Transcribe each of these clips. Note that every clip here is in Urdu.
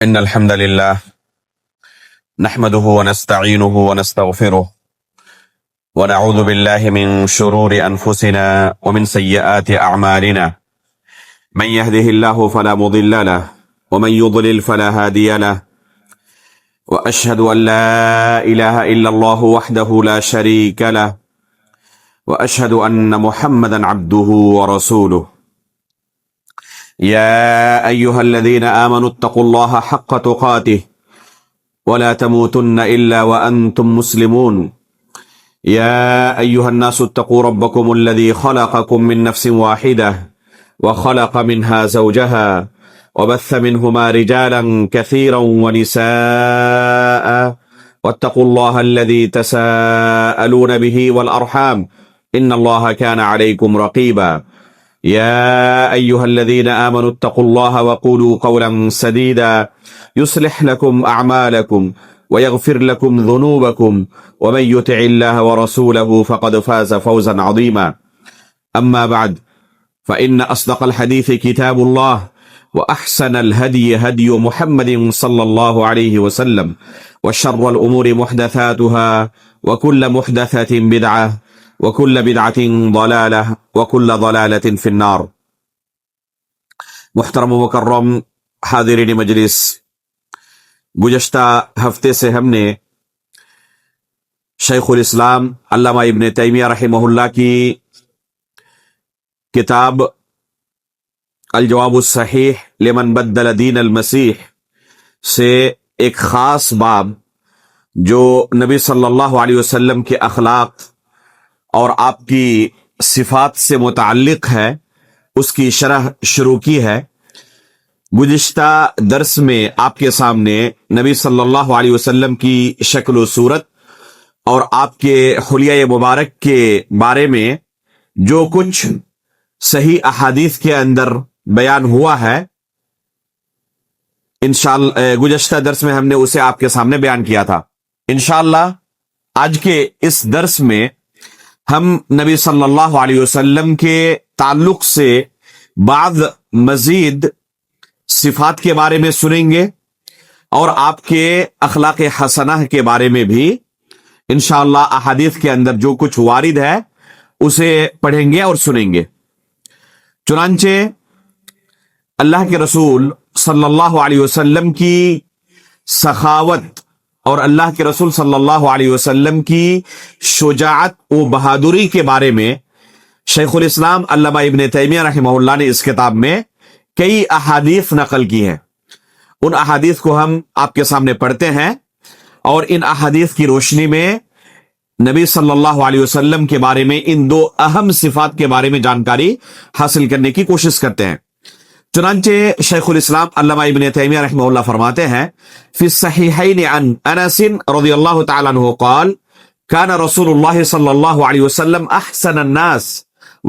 إن الحمد لله نحمده ونستعينه ونستغفره ونعوذ بالله من شرور أنفسنا ومن سيئات أعمالنا. من يهده الله فلا مضل له ومن يضلل فلا هادي له، وأشهد أن لا إله إلا الله وحده لا شريك له، وأشهد أن محمدا عبده ورسوله. يا أيها الذين آمنوا اتقوا الله حق تقاته ولا تموتن إلا وأنتم مسلمون. يا أيها الناس اتقوا ربكم الذي خلقكم من نفس واحدة وخلق منها زوجها وبث منهما رجالا كثيرا ونساء، واتقوا الله الذي تساءلون به والأرحام إن الله كان عليكم رقيبا. يا أيها الذين آمنوا اتقوا الله وقولوا قولا سديدا يصلح لكم أعمالكم ويغفر لكم ذنوبكم، ومن يطع الله ورسوله فقد فاز فوزا عظيما. أما بعد، فإن أصدق الحديث كتاب الله، وأحسن الهدي هدي محمد صلى الله عليه وسلم، وشر الأمور محدثاتها، وكل محدثة بدعة، وكل بدعة ضلالة، وكل ضلالة في النار. محترم و مکرم حاضرین مجلس، گزشتہ ہفتے سے ہم نے شیخ الاسلام علامہ ابن تیمیہ رحمہ اللہ کی کتاب الجواب الصحیح لمن بدل دین المسیح سے ایک خاص باب جو نبی صلی اللہ علیہ وسلم کے اخلاق اور آپ کی صفات سے متعلق ہے، اس کی شرح شروع کی ہے۔ گزشتہ درس میں آپ کے سامنے نبی صلی اللہ علیہ وسلم کی شکل و صورت اور آپ کے حلیہ مبارک کے بارے میں جو کچھ صحیح احادیث کے اندر بیان ہوا ہے، انشاءاللہ گزشتہ درس میں ہم نے اسے آپ کے سامنے بیان کیا تھا۔ انشاءاللہ آج کے اس درس میں ہم نبی صلی اللہ علیہ وسلم کے تعلق سے بعض مزید صفات کے بارے میں سنیں گے، اور آپ کے اخلاق حسنہ کے بارے میں بھی انشاءاللہ احادیث کے اندر جو کچھ وارد ہے اسے پڑھیں گے اور سنیں گے۔ چنانچہ اللہ کے رسول صلی اللہ علیہ وسلم کی سخاوت اور اللہ کے رسول صلی اللہ علیہ وسلم کی شجاعت و بہادری کے بارے میں شیخ الاسلام علامہ ابن تیمیہ رحمہ اللہ نے اس کتاب میں کئی احادیث نقل کی ہیں۔ ان احادیث کو ہم آپ کے سامنے پڑھتے ہیں اور ان احادیث کی روشنی میں نبی صلی اللہ علیہ وسلم کے بارے میں ان دو اہم صفات کے بارے میں جانکاری حاصل کرنے کی کوشش کرتے ہیں۔ چنانچہ شیخ الاسلام علامہ ابن تیمیہ رحمہ اللہ فرماتے ہیں، فی الصحیحین عن انس رضی اللہ تعالی عنہ قال كان رسول الله صلى الله عليه وسلم احسن الناس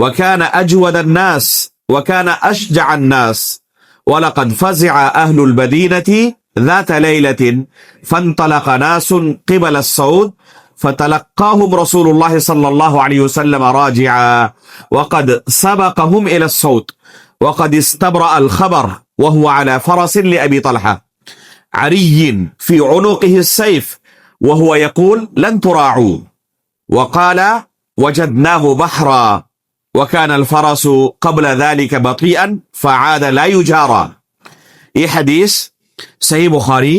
وكان اجود الناس وكان اشجع الناس، ولقد فزع اهل المدينة ذات ليلة فانطلق ناس قبل الصوت فتلقاهم رسول الله صلى الله عليه وسلم راجعا وقد سبقهم الى الصوت وقد استبرأ الخبر وهو على فرس لأبي طلحة عري في عنقه السيف وهو يقول لن تراعوا، وقال وجدناه بحرا وكان الفرس قبل ذلك بطيئا فعاد لا يجارى۔ یہ حدیث صحیح بخاری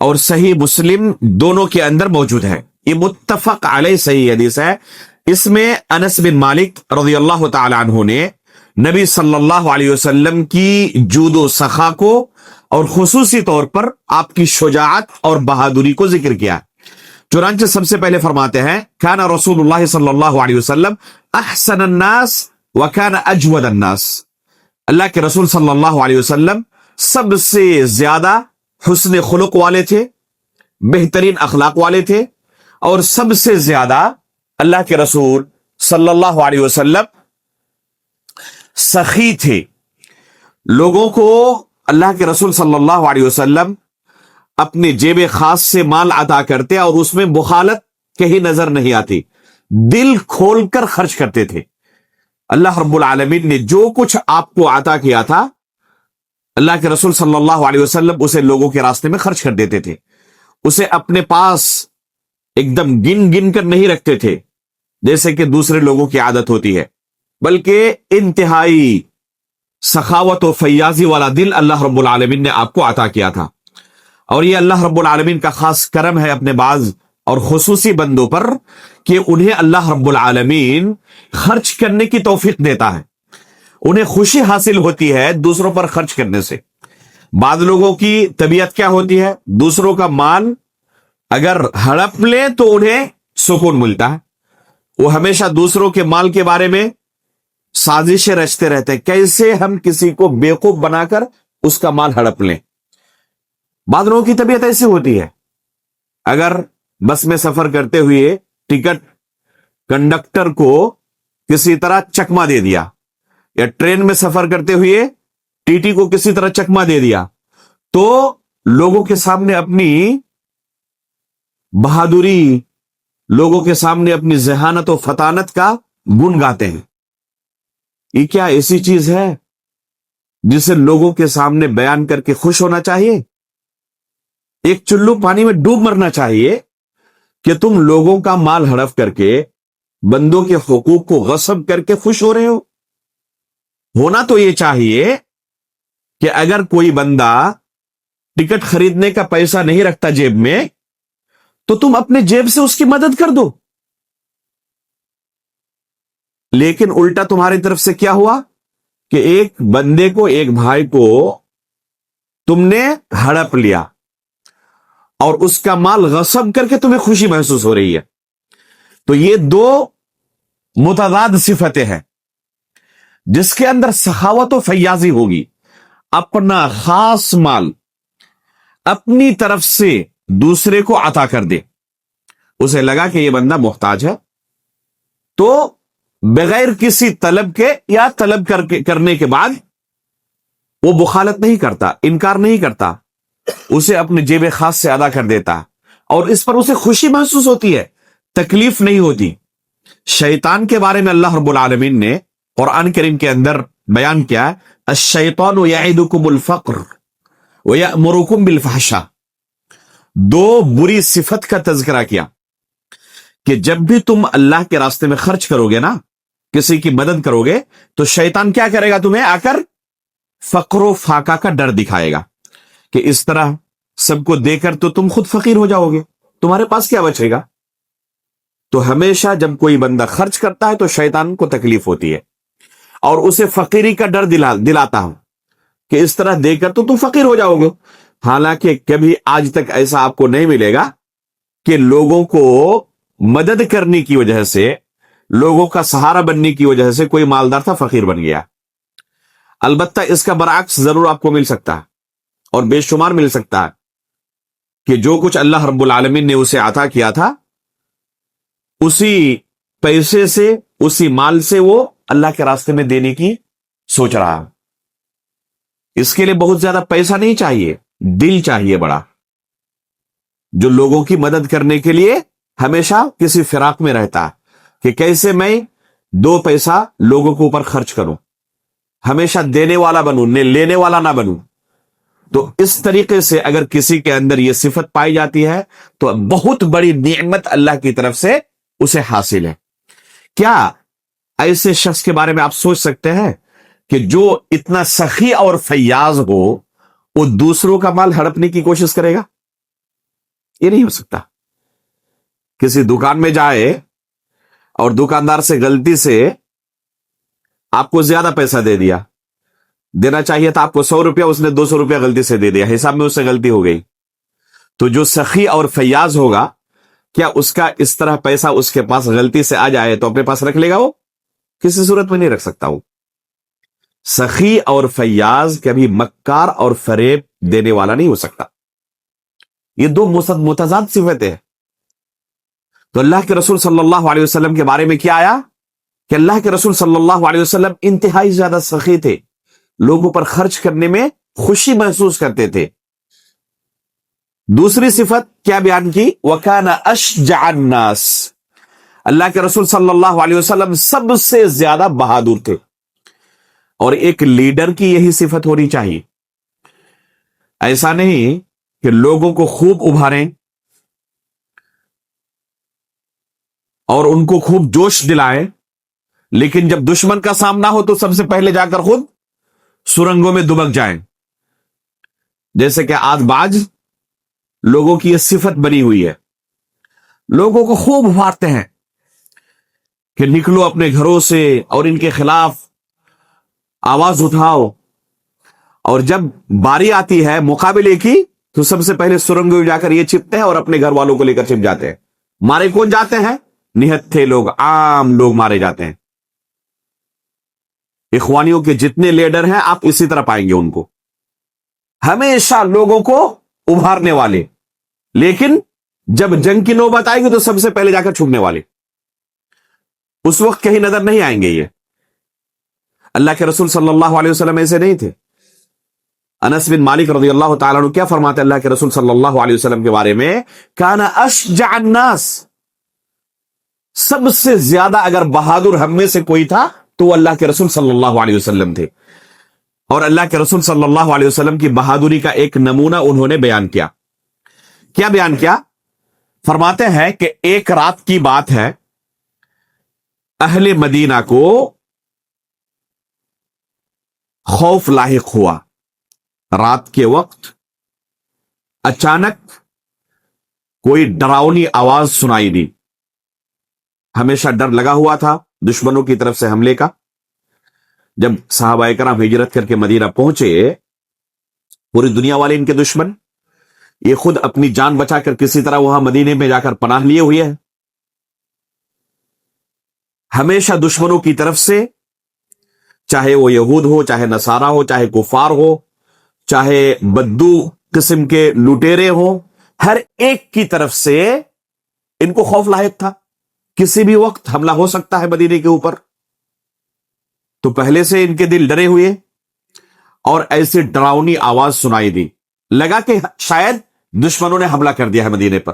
اور صحیح مسلم دونوں کے اندر موجود ہے، یہ متفق علیہ صحیح حدیث ہے۔ اس میں انس بن مالک رضی اللہ تعالی عنہ نے نبی صلی اللہ علیہ وسلم کی جود و سخا کو اور خصوصی طور پر آپ کی شجاعت اور بہادری کو ذکر کیا۔ چنانچہ سب سے پہلے فرماتے ہیں کان رسول اللہ صلی اللہ علیہ وسلم احسن الناس وکان اجود الناس، اللہ کے رسول صلی اللہ علیہ وسلم سب سے زیادہ حسن خلق والے تھے، بہترین اخلاق والے تھے، اور سب سے زیادہ اللہ کے رسول صلی اللہ علیہ وسلم سخی تھے۔ لوگوں کو اللہ کے رسول صلی اللہ علیہ وسلم اپنے جیب خاص سے مال عطا کرتے اور اس میں بخالت کہیں نظر نہیں آتی، دل کھول کر خرچ کرتے تھے۔ اللہ رب العالمین نے جو کچھ آپ کو عطا کیا تھا اللہ کے رسول صلی اللہ علیہ وسلم اسے لوگوں کے راستے میں خرچ کر دیتے تھے، اسے اپنے پاس ایک دم گن گن کر نہیں رکھتے تھے جیسے کہ دوسرے لوگوں کی عادت ہوتی ہے، بلکہ انتہائی سخاوت و فیاضی والا دل اللہ رب العالمین نے آپ کو عطا کیا تھا۔ اور یہ اللہ رب العالمین کا خاص کرم ہے اپنے بعض اور خصوصی بندوں پر کہ انہیں اللہ رب العالمین خرچ کرنے کی توفیق دیتا ہے، انہیں خوشی حاصل ہوتی ہے دوسروں پر خرچ کرنے سے۔ بعض لوگوں کی طبیعت کیا ہوتی ہے، دوسروں کا مال اگر ہڑپ لے تو انہیں سکون ملتا ہے، وہ ہمیشہ دوسروں کے مال کے بارے میں سازشیں رچتے رہتے ہیں، کیسے ہم کسی کو بیوقوف بنا کر اس کا مال ہڑپ لیں۔ بعض لوگوں کی طبیعت ایسی ہوتی ہے، اگر بس میں سفر کرتے ہوئے ٹکٹ کنڈکٹر کو کسی طرح چکما دے دیا، یا ٹرین میں سفر کرتے ہوئے ٹی ٹی کو کسی طرح چکما دے دیا، تو لوگوں کے سامنے اپنی بہادری، لوگوں کے سامنے اپنی ذہانت و فطانت کا گن گاتے ہیں۔ یہ کیا ایسی چیز ہے جسے لوگوں کے سامنے بیان کر کے خوش ہونا چاہیے؟ ایک چلو پانی میں ڈوب مرنا چاہیے کہ تم لوگوں کا مال ہڑپ کر کے، بندوں کے حقوق کو غصب کر کے خوش ہو رہے ہو۔ ہونا تو یہ چاہیے کہ اگر کوئی بندہ ٹکٹ خریدنے کا پیسہ نہیں رکھتا جیب میں، تو تم اپنے جیب سے اس کی مدد کر دو۔ لیکن الٹا تمہاری طرف سے کیا ہوا کہ ایک بندے کو، ایک بھائی کو تم نے ہڑپ لیا اور اس کا مال غصب کر کے تمہیں خوشی محسوس ہو رہی ہے۔ تو یہ دو متضاد صفتیں ہیں۔ جس کے اندر سخاوت و فیاضی ہوگی، اپنا خاص مال اپنی طرف سے دوسرے کو عطا کر دے، اسے لگا کہ یہ بندہ محتاج ہے، تو بغیر کسی طلب کے یا طلب کرنے کے بعد وہ بخالت نہیں کرتا، انکار نہیں کرتا، اسے اپنے جیب خاص سے ادا کر دیتا، اور اس پر اسے خوشی محسوس ہوتی ہے، تکلیف نہیں ہوتی۔ شیطان کے بارے میں اللہ رب العالمین نے قرآن کریم کے اندر بیان کیا، الشیطان یعدکم الفقر ویأمرکم بالفحشاء، دو بری صفت کا تذکرہ کیا کہ جب بھی تم اللہ کے راستے میں خرچ کرو گے نا، کسی کی مدد کرو گے، تو شیطان کیا کرے گا؟ تمہیں آ کر فقر و فاقہ کا ڈر دکھائے گا کہ اس طرح سب کو دے کر تو تم خود فقیر ہو جاؤ گے، تمہارے پاس کیا بچے گا؟ تو ہمیشہ جب کوئی بندہ خرچ کرتا ہے تو شیطان کو تکلیف ہوتی ہے اور اسے فقیری کا ڈر دلاتا ہوں کہ اس طرح دے کر تو تم فقیر ہو جاؤ گے۔ حالانکہ کبھی آج تک ایسا آپ کو نہیں ملے گا کہ لوگوں کو مدد کرنے کی وجہ سے، لوگوں کا سہارا بننے کی وجہ سے کوئی مالدار تھا فقیر بن گیا۔ البتہ اس کا برعکس ضرور آپ کو مل سکتا ہے، اور بے شمار مل سکتا ہے، کہ جو کچھ اللہ رب العالمین نے اسے عطا کیا تھا، اسی پیسے سے، اسی مال سے وہ اللہ کے راستے میں دینے کی سوچ رہا ہے۔ اس کے لیے بہت زیادہ پیسہ نہیں چاہیے، دل چاہیے بڑا، جو لوگوں کی مدد کرنے کے لیے ہمیشہ کسی فراق میں رہتا ہے کہ کیسے میں دو پیسہ لوگوں کے اوپر خرچ کروں، ہمیشہ دینے والا بنوں، لینے والا نہ بنوں۔ تو اس طریقے سے اگر کسی کے اندر یہ صفت پائی جاتی ہے تو بہت بڑی نعمت اللہ کی طرف سے اسے حاصل ہے۔ کیا ایسے شخص کے بارے میں آپ سوچ سکتے ہیں کہ جو اتنا سخی اور فیاض ہو، وہ دوسروں کا مال ہڑپنے کی کوشش کرے گا؟ یہ نہیں ہو سکتا۔ کسی دکان میں جائے اور دکاندار سے غلطی سے آپ کو زیادہ پیسہ دے دیا، دینا چاہیے تھا آپ کو 100 روپیہ، اس نے 200 روپیہ غلطی سے دے دیا، حساب میں اس سے غلطی ہو گئی، تو جو سخی اور فیاض ہوگا، کیا اس کا اس طرح پیسہ اس کے پاس غلطی سے آ جائے تو اپنے پاس رکھ لے گا؟ وہ کسی صورت میں نہیں رکھ سکتا۔ وہ سخی اور فیاض کبھی مکار اور فریب دینے والا نہیں ہو سکتا۔ یہ دو متضاد صفتیں ہیں۔ تو اللہ کے رسول صلی اللہ علیہ وسلم کے بارے میں کیا آیا کہ اللہ کے رسول صلی اللہ علیہ وسلم انتہائی زیادہ سخی تھے، لوگوں پر خرچ کرنے میں خوشی محسوس کرتے تھے۔ دوسری صفت کیا بیان کی؟ وَكَانَ أَشْجَعَ النَّاسِ، اللہ کے رسول صلی اللہ علیہ وسلم سب سے زیادہ بہادر تھے، اور ایک لیڈر کی یہی صفت ہونی چاہیے ایسا نہیں کہ لوگوں کو خوب ابھاریں اور ان کو خوب جوش دلائیں، لیکن جب دشمن کا سامنا ہو تو سب سے پہلے جا کر خود سرنگوں میں دبک جائیں. جیسے کہ آج باز لوگوں کی یہ صفت بنی ہوئی ہے، لوگوں کو خوب ابھارتے ہیں کہ نکلو اپنے گھروں سے اور ان کے خلاف آواز اٹھاؤ، اور جب باری آتی ہے مقابلے کی تو سب سے پہلے سرنگوں میں جا کر یہ چھپتے ہیں اور اپنے گھر والوں کو لے کر چھپ جاتے ہیں. مارے کون جاتے ہیں؟ نہتھے لوگ، عام لوگ مارے جاتے ہیں. اخوانیوں کے جتنے لیڈر ہیں آپ اسی طرح پائیں گے ان کو، ہمیشہ لوگوں کو ابھارنے والے، لیکن جب جنگ کی نوبت آئے گی تو سب سے پہلے جا کر چھپنے والے. اس وقت کہیں نظر نہیں آئیں گے. یہ اللہ کے رسول صلی اللہ علیہ وسلم ایسے نہیں تھے. انس بن مالک رضی اللہ تعالیٰ عنہ کیا فرماتے اللہ کے رسول صلی اللہ علیہ وسلم کے بارے میں؟ کان اشجع الناس، سب سے زیادہ اگر بہادر ہم میں سے کوئی تھا تو وہ اللہ کے رسول صلی اللہ علیہ وسلم تھے. اور اللہ کے رسول صلی اللہ علیہ وسلم کی بہادری کا ایک نمونہ انہوں نے بیان کیا. کیا بیان کیا؟ فرماتے ہیں کہ ایک رات کی بات ہے، اہل مدینہ کو خوف لاحق ہوا. رات کے وقت اچانک کوئی ڈراؤنی آواز سنائی دی. ہمیشہ ڈر لگا ہوا تھا دشمنوں کی طرف سے حملے کا. جب صحابہ کرام ہجرت کر کے مدینہ پہنچے، پوری دنیا والے ان کے دشمن، یہ خود اپنی جان بچا کر کسی طرح وہاں مدینے میں جا کر پناہ لیے ہوئے ہیں. ہمیشہ دشمنوں کی طرف سے، چاہے وہ یہود ہو، چاہے نصارہ ہو، چاہے کفار ہو، چاہے بدو قسم کے لٹیرے ہوں، ہر ایک کی طرف سے ان کو خوف لاحق تھا. کسی بھی وقت حملہ ہو سکتا ہے مدینے کے اوپر. تو پہلے سے ان کے دل ڈرے ہوئے اور ایسی ڈراؤنی آواز سنائی دی. لگا کہ شاید دشمنوں نے حملہ کر دیا ہے مدینے پر.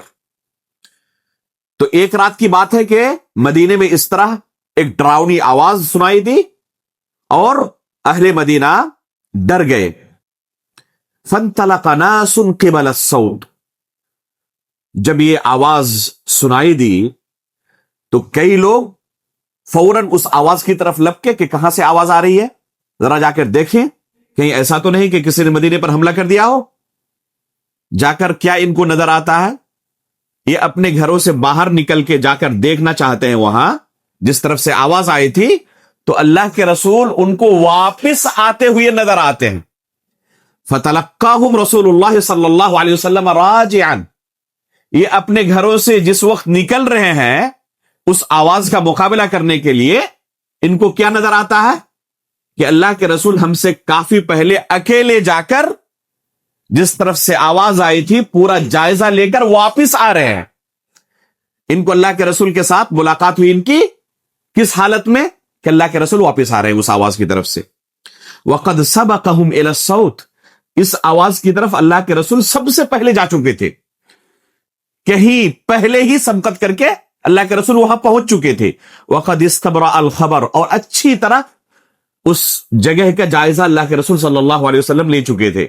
تو ایک رات کی بات ہے کہ مدینے میں اس طرح ایک ڈراؤنی آواز سنائی دی اور اہل مدینہ ڈر گئے. فانطلق ناس قبل الصوت، جب یہ آواز سنائی دی تو کئی لوگ فوراً اس آواز کی طرف لپکے کہ کہاں سے آواز آ رہی ہے، ذرا جا کر دیکھیں کہیں ایسا تو نہیں کہ کسی نے مدینے پر حملہ کر دیا ہو. جا کر کیا ان کو نظر آتا ہے؟ یہ اپنے گھروں سے باہر نکل کے جا کر دیکھنا چاہتے ہیں وہاں جس طرف سے آواز آئی تھی. تو اللہ کے رسول ان کو واپس آتے ہوئے نظر آتے ہیں. فتلقاہم رسول اللہ صلی اللہ علیہ وسلم راجعا، یہ اپنے گھروں سے جس وقت نکل رہے ہیں اس آواز کا مقابلہ کرنے کے لیے، ان کو کیا نظر آتا ہے کہ اللہ کے رسول ہم سے کافی پہلے اکیلے جا کر جس طرف سے آواز آئی تھی پورا جائزہ لے کر واپس آ رہے ہیں. ان کو اللہ کے رسول کے ساتھ ملاقات ہوئی، ان کی کس حالت میں؟ کہ اللہ کے رسول واپس آ رہے ہیں اس آواز کی طرف سے. وقد سبقہم الی الصوت، اس آواز کی طرف اللہ کے رسول سب سے پہلے جا چکے تھے، کہیں پہلے ہی سبقت کر کے اللہ کے رسول وہاں پہنچ چکے تھے. وقد استبرأ الخبر، اور اچھی طرح اس جگہ کا جائزہ اللہ کے رسول صلی اللہ علیہ وسلم لے چکے تھے.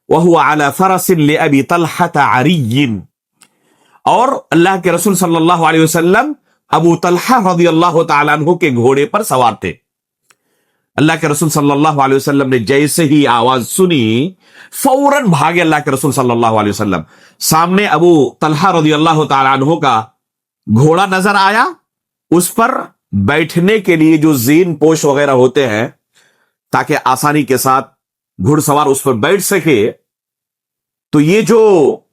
وهو على فرس لأبي طلحة عري، اور اللہ کے رسول صلی اللہ علیہ وسلم ابو طلحہ رضی اللہ تعالیٰ عنہ کے گھوڑے پر سوار تھے. اللہ کے رسول صلی اللہ علیہ وسلم نے جیسے ہی آواز سنی فوراً بھاگے اللہ کے رسول صلی اللہ علیہ وسلم. سامنے ابو طلحہ رضی اللہ تعالیٰ عنہ کا گھوڑا نظر آیا، اس پر بیٹھنے کے لیے جو زین پوش وغیرہ ہوتے ہیں تاکہ آسانی کے ساتھ گھڑ سوار اس پر بیٹھ سکے. تو یہ جو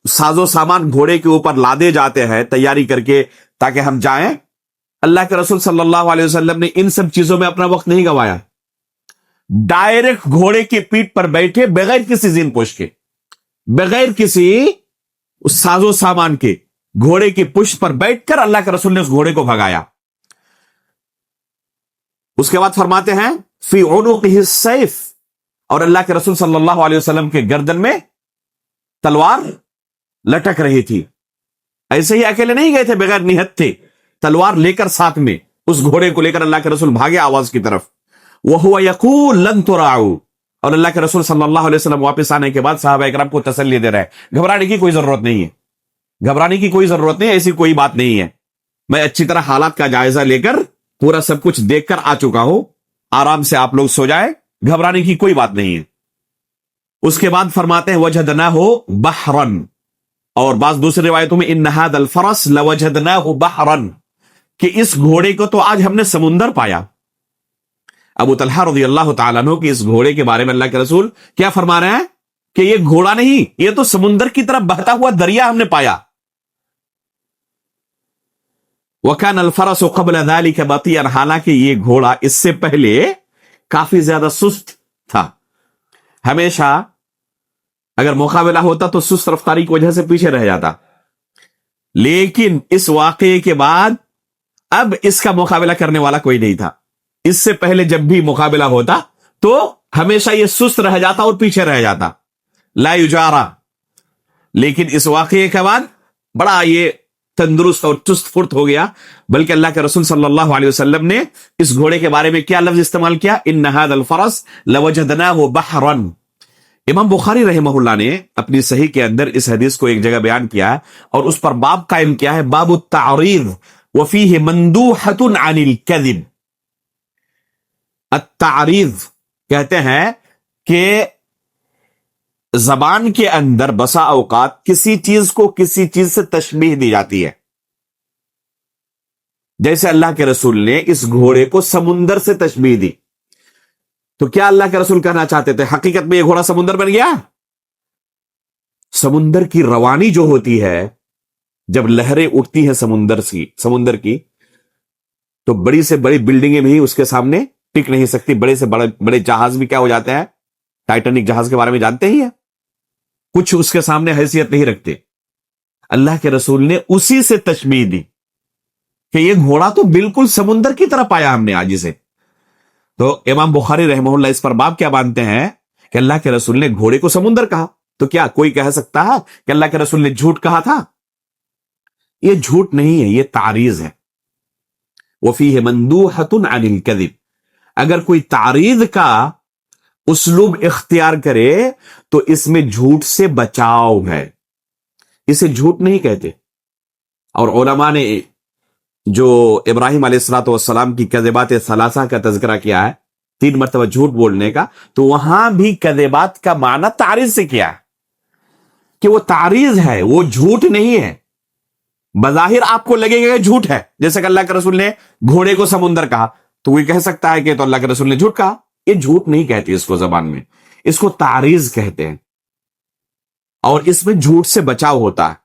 ساز و سامان گھوڑے کے اوپر لادے جاتے ہیں تیاری کر کے تاکہ ہم جائیں، اللہ کے رسول صلی اللہ علیہ وسلم نے ان سب چیزوں میں اپنا وقت نہیں گوایا. ڈائریکٹ گھوڑے کی پیٹھ پر بیٹھے بغیر کسی زین پوش کے، بغیر کسی ساز و سامان کے، گھوڑے کی پشت پر بیٹھ کر اللہ کے رسول نے اس گھوڑے کو بھگایا. اس کے بعد فرماتے ہیں فی عنقہ السیف، اور اللہ کے رسول صلی اللہ علیہ وسلم کے گردن میں تلوار لٹک رہی تھی. ایسے ہی اکیلے نہیں گئے تھے، بغیر نہت تھے، تلوار لے کر ساتھ میں اس گھوڑے کو لے کر اللہ کے رسول بھاگے آواز کی طرف. وَهُوَ يَقُولُ لَن تُرَاعُوا، اور اللہ کے رسول صلی اللہ علیہ وسلم واپس آنے کے بعد صحابہ اکرام کو تسلی دے رہے ہیں، گھبرانے کی کوئی ضرورت نہیں ہے، گھبرانے کی کوئی ضرورت نہیں ہے، ایسی کوئی بات نہیں ہے، میں اچھی طرح حالات کا جائزہ لے کر پورا سب کچھ دیکھ کر آ چکا ہوں، آرام سے آپ لوگ سو جائیں، گھبرانے کی کوئی بات نہیں ہے۔ اس کے بعد فرماتے ہیں وجدناہ بحرن، اور بعض دوسری روایتوں میں ان ھذا الفرس لوجدناہ بحرن، کہ اس گھوڑے کو تو آج ہم نے سمندر پایا۔ ابو طلحہ رضی اللہ تعالیٰ عنہ کہ اس گھوڑے کے بارے میں اللہ کے رسول کیا فرما رہے ہیں کہ یہ گھوڑا نہیں، یہ تو سمندر کی طرف بہتا ہوا دریا ہم نے پایا۔ وَكَانَ الْفَرَسُ قَبْلَ ذَلِكَ بَطِيًّا، حالانکہ یہ گھوڑا اس سے پہلے کافی زیادہ سست تھا، ہمیشہ اگر مقابلہ ہوتا تو سست رفتاری کی وجہ سے پیچھے رہ جاتا، لیکن اس واقعے کے بعد اب اس کا مقابلہ کرنے والا کوئی نہیں تھا۔ اس سے پہلے جب بھی مقابلہ ہوتا تو ہمیشہ یہ سست رہ جاتا اور پیچھے رہ جاتا، لا یجارا، لیکن اس واقعے کے بعد بڑا یہ تندرست اور چست فرت ہو گیا، بلکہ اللہ کے رسول صلی اللہ علیہ وسلم نے اس گھوڑے کے بارے میں کیا لفظ استعمال کیا؟ ان ھذا الفرس لوجدناہ بحرا۔ امام بخاری رحمہ اللہ نے اپنی صحیح کے اندر اس حدیث کو ایک جگہ بیان کیا ہے اور اس پر باب قائم کیا ہے، باب التعریض وفیہ مندوحۃ عن الکذب۔ التعریض کہتے ہیں کہ زبان کے اندر بسا اوقات کسی چیز کو کسی چیز سے تشبیہ دی جاتی ہے، جیسے اللہ کے رسول نے اس گھوڑے کو سمندر سے تشبیہ دی، تو کیا اللہ کے رسول کہنا چاہتے تھے حقیقت میں یہ گھوڑا سمندر بن گیا؟ سمندر کی روانی جو ہوتی ہے، جب لہریں اٹھتی ہیں سمندر کی تو بڑی سے بڑی بلڈنگیں بھی اس کے سامنے ٹک نہیں سکتی، بڑے سے بڑے جہاز بھی کیا ہو جاتے ہیں، ٹائٹینک جہاز کے بارے میں جانتے ہی ہیں، کچھ اس کے سامنے حیثیت نہیں رکھتے۔ اللہ کے رسول نے اسی سے تشبیہ دی کہ یہ گھوڑا تو بالکل سمندر کی طرح پایا ہم نے آج اسے۔ تو امام بخاری رحمہ اللہ اس پر باب کیا باندھتے ہیں کہ اللہ کے رسول نے گھوڑے کو سمندر کہا، تو کیا کوئی کہہ سکتا ہے کہ اللہ کے رسول نے جھوٹ کہا تھا؟ یہ جھوٹ نہیں ہے، یہ تعریض ہے۔ وفیہ مندوحۃ عن الکذب، اگر کوئی تعریض کا اسلوب اختیار کرے تو اس میں جھوٹ سے بچاؤ ہے، اسے جھوٹ نہیں کہتے۔ اور علماء نے جو ابراہیم علیہ الصلوۃ والسلام کی کذبات ثلاثہ کا تذکرہ کیا ہے، 3 مرتبہ جھوٹ بولنے کا، تو وہاں بھی کذبات کا معنی تعریض سے کیا ہے کہ وہ تعریض ہے، وہ جھوٹ نہیں ہے۔ بظاہر آپ کو لگے گا کہ جھوٹ ہے، جیسے کہ اللہ کے رسول نے گھوڑے کو سمندر کہا تو وہ کہہ سکتا ہے کہ تو اللہ کے رسول نے جھوٹ کہا۔ یہ جھوٹ نہیں کہتے اس کو زبان میں، اس کو تعریض کہتے ہیں، اور اس میں جھوٹ سے بچاؤ ہوتا ہے۔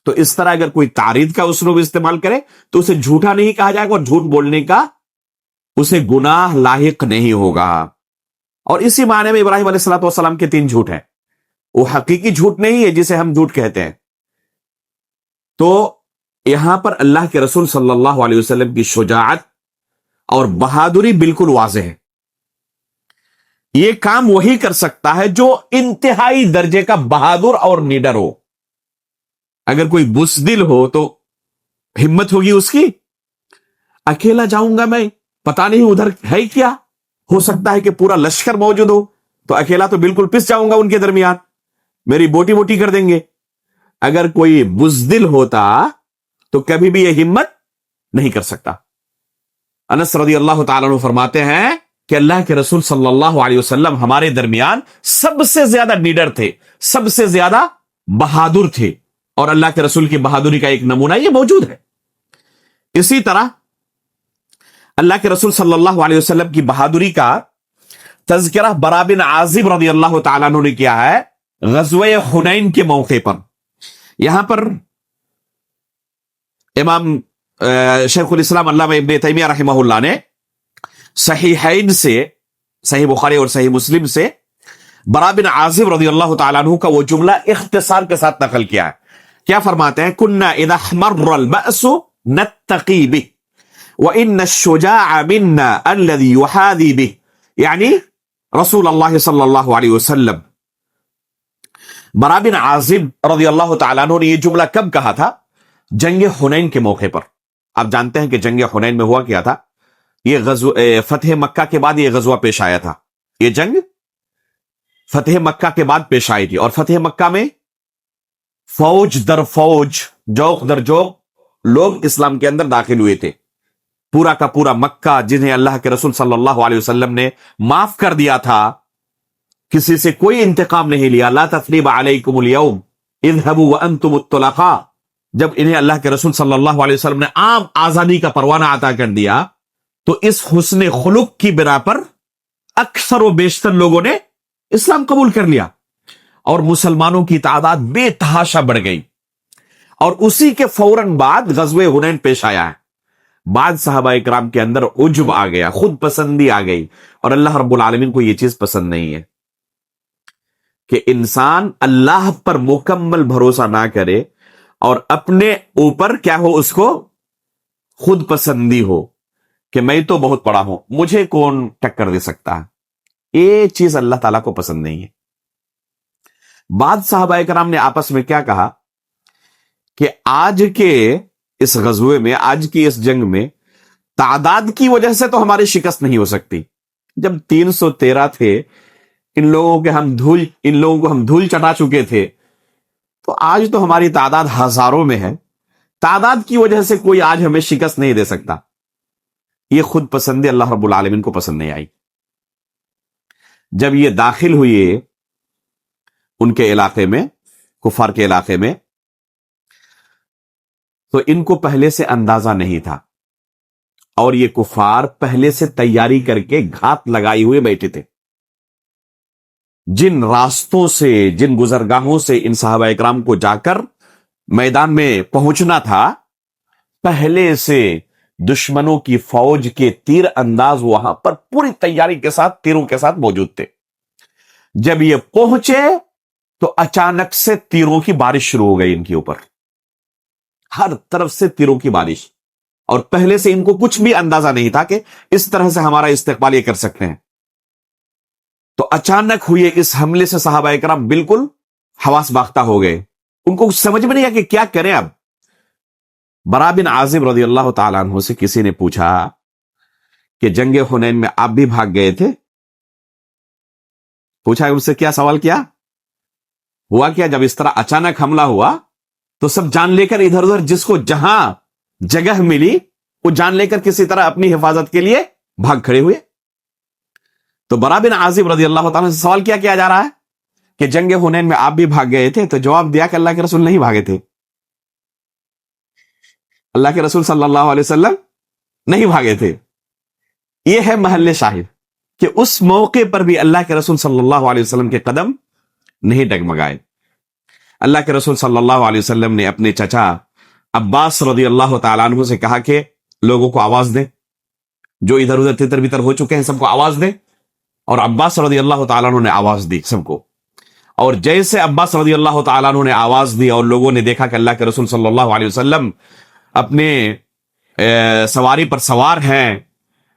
تو اس طرح اگر کوئی تعریض کا اسلوب استعمال کرے تو اسے جھوٹا نہیں کہا جائے گا، اور جھوٹ بولنے کا اسے گناہ لاحق نہیں ہوگا۔ اور اسی معنی میں ابراہیم علیہ الصلوۃ والسلام کے 3 جھوٹ ہیں، وہ حقیقی جھوٹ نہیں ہے جسے ہم جھوٹ کہتے ہیں۔ تو یہاں پر اللہ کے رسول صلی اللہ علیہ وسلم کی شجاعت اور بہادری بالکل واضح ہے۔ یہ کام وہی کر سکتا ہے جو انتہائی درجے کا بہادر اور نیڈر ہو۔ اگر کوئی بزدل ہو تو ہمت ہوگی اس کی، اکیلا جاؤں گا میں، پتا نہیں ادھر ہے کیا، ہو سکتا ہے کہ پورا لشکر موجود ہو، تو اکیلا تو بالکل پس جاؤں گا ان کے درمیان، میری بوٹی بوٹی کر دیں گے۔ اگر کوئی بزدل ہوتا تو کبھی بھی یہ ہمت نہیں کر سکتا۔ انس رضی اللہ تعالیٰ عنہ فرماتے ہیں کہ اللہ کے رسول صلی اللہ علیہ وسلم ہمارے درمیان سب سے زیادہ نیڈر تھے، سب سے زیادہ بہادر تھے، اور اللہ کے رسول کی بہادری کا ایک نمونہ یہ موجود ہے۔ اسی طرح اللہ کے رسول صلی اللہ علیہ وسلم کی بہادری کا تذکرہ برا بن عازب رضی اللہ تعالیٰ عنہ نے کیا ہے غزوہ حنین کے موقع پر۔ یہاں پر امام شیخ الاسلام علامہ ابن تیمیہ رحمہ اللہ نے صحیحین سے، صحیح بخاری اور صحیح مسلم سے، برا بن عازب رضی اللہ تعالیٰ عنہ کا وہ جملہ اختصار کے ساتھ نقل کیا ہے۔ کیا فرماتے ہیں؟ كنا اذا احمر البأس نتقي به وان الشجاع منا الذي يحاذي به، یعنی رسول اللہ صلی اللہ علیہ وسلم۔ برا بن عازب رضی اللہ تعالیٰ عنہ نے یہ جملہ کب کہا تھا؟ جنگ حنین کے موقع پر۔ آپ جانتے ہیں کہ جنگ حنین میں ہوا کیا تھا، یہ غزوہ فتح مکہ کے بعد یہ غزوہ پیش آیا تھا۔ یہ جنگ فتح مکہ کے بعد پیش آئی تھی، اور فتح مکہ میں فوج در فوج، جوق در جوق لوگ اسلام کے اندر داخل ہوئے تھے۔ پورا کا پورا مکہ جنہیں اللہ کے رسول صلی اللہ علیہ وسلم نے معاف کر دیا تھا، کسی سے کوئی انتقام نہیں لیا، لا تثریب علیکم اليوم اذهبوا وانتم الطلقاء، جب انہیں اللہ کے رسول صلی اللہ علیہ وسلم نے عام آزادی کا پروانہ عطا کر دیا تو اس حسن خلق کی بنا پر اکثر و بیشتر لوگوں نے اسلام قبول کر لیا، اور مسلمانوں کی تعداد بے تحاشا بڑھ گئی۔ اور اسی کے فوراً بعد غزوہ حنین پیش آیا ہے۔ بعد صحابہ اکرام کے اندر عجب آ گیا، خود پسندی آ گئی، اور اللہ رب العالمین کو یہ چیز پسند نہیں ہے کہ انسان اللہ پر مکمل بھروسہ نہ کرے اور اپنے اوپر کیا ہو، اس کو خود پسندی ہو کہ میں تو بہت بڑا ہوں، مجھے کون ٹکر دے سکتا ہے۔ یہ چیز اللہ تعالیٰ کو پسند نہیں ہے۔ بعد صحابہ کرام نے آپس میں کیا کہا کہ آج کے اس غزوے میں، آج کی اس جنگ میں تعداد کی وجہ سے تو ہماری شکست نہیں ہو سکتی۔ جب 313 تھے، ان لوگوں کو ہم دھول چٹا چکے تھے، تو آج تو ہماری تعداد ہزاروں میں ہے، تعداد کی وجہ سے کوئی آج ہمیں شکست نہیں دے سکتا۔ یہ خود پسندی اللہ رب العالمین کو پسند نہیں آئی۔ جب یہ داخل ہوئے ان کے علاقے میں، کفار کے علاقے میں، تو ان کو پہلے سے اندازہ نہیں تھا، اور یہ کفار پہلے سے تیاری کر کے گھات لگائی ہوئے بیٹھے تھے۔ جن راستوں سے، جن گزرگاہوں سے ان صحابہ اکرام کو جا کر میدان میں پہنچنا تھا، پہلے سے دشمنوں کی فوج کے تیر انداز وہاں پر پوری تیاری کے ساتھ، تیروں کے ساتھ موجود تھے۔ جب یہ پہنچے تو اچانک سے تیروں کی بارش شروع ہو گئی ان کے اوپر، ہر طرف سے تیروں کی بارش، اور پہلے سے ان کو کچھ بھی اندازہ نہیں تھا کہ اس طرح سے ہمارا استقبال یہ کر سکتے ہیں۔ تو اچانک ہوئے اس حملے سے صحابہ کرام بالکل حواس باختہ ہو گئے، ان کو سمجھ میں نہیں آیا کہ کیا کریں اب۔ برا بن عازب رضی اللہ تعالیٰ عنہ سے کسی نے پوچھا کہ جنگ حنین میں آپ بھی بھاگ گئے تھے؟ پوچھا اس سے، کیا سوال کیا ہوا؟ کیا جب اس طرح اچانک حملہ ہوا تو سب جان لے کر ادھر ادھر جس کو جہاں جگہ ملی وہ جان لے کر کسی طرح اپنی حفاظت کے لیے بھاگ کھڑے ہوئے۔ تو برا بن عازب رضی اللہ تعالیٰ سے سوال کیا جا رہا ہے کہ جنگ حنین میں آپ بھی بھاگ گئے تھے؟ تو جواب دیا کہ اللہ کے رسول نہیں بھاگے تھے، اللہ کے رسول صلی اللہ علیہ وسلم نہیں بھاگے تھے۔ یہ ہے محل شاہد کہ اس موقع پر بھی اللہ کے رسول صلی اللہ علیہ وسلم کے قدم نہیں ڈگمگائے۔ اللہ کے رسول صلی اللہ علیہ وسلم نے اپنے چچا عباس رضی اللہ تعالیٰ عنہ سے کہا کہ لوگوں کو آواز دیں، جو ادھر ادھر تتر بتر ہو چکے ہیں سب کو آواز دیں، اور عباس رضی اللہ تعالیٰ عنہ نے آواز دی سب کو۔ اور جیسے عباس رضی اللہ تعالیٰ عنہ نے آواز دی اور لوگوں نے دیکھا کہ اللہ کے رسول صلی اللہ علیہ وسلم اپنے سواری پر سوار ہیں،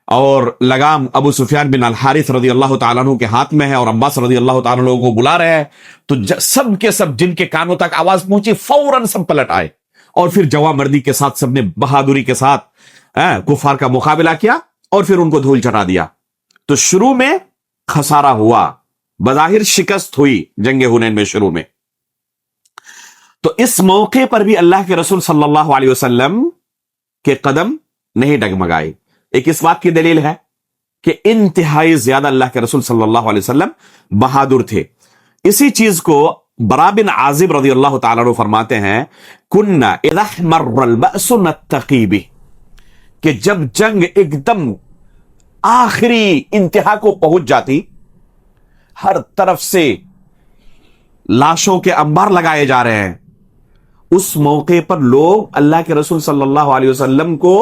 اور لگام ابو سفیان بن الحارث رضی اللہ تعالیٰ عنہ کے ہاتھ میں ہے، اور عباس رضی اللہ تعالیٰ عنہ کو بلا رہے ہیں، تو سب کے سب جن کے کانوں تک آواز پہنچی فوراً سب پلٹ آئے، اور پھر جواں مردی کے ساتھ سب نے بہادری کے ساتھ کفار کا مقابلہ کیا، اور پھر ان کو دھول چٹا دیا۔ تو شروع میں خسارہ ہوا، بظاہر شکست ہوئی جنگ حنین میں شروع میں۔ تو اس موقع پر بھی اللہ کے رسول صلی اللہ علیہ وسلم کے قدم نہیں ڈگمگائے۔ ایک اس بات کی دلیل ہے کہ انتہائی زیادہ اللہ کے رسول صلی اللہ علیہ وسلم بہادر تھے۔ اسی چیز کو برا بن عازب رضی اللہ تعالیٰ عنہ فرماتے ہیں، کننا اذا احمر البأس نتقی بہ، کہ جب جنگ ایک دم آخری انتہا کو پہنچ جاتی، ہر طرف سے لاشوں کے انبار لگائے جا رہے ہیں، اس موقع پر لوگ اللہ کے رسول صلی اللہ علیہ وسلم کو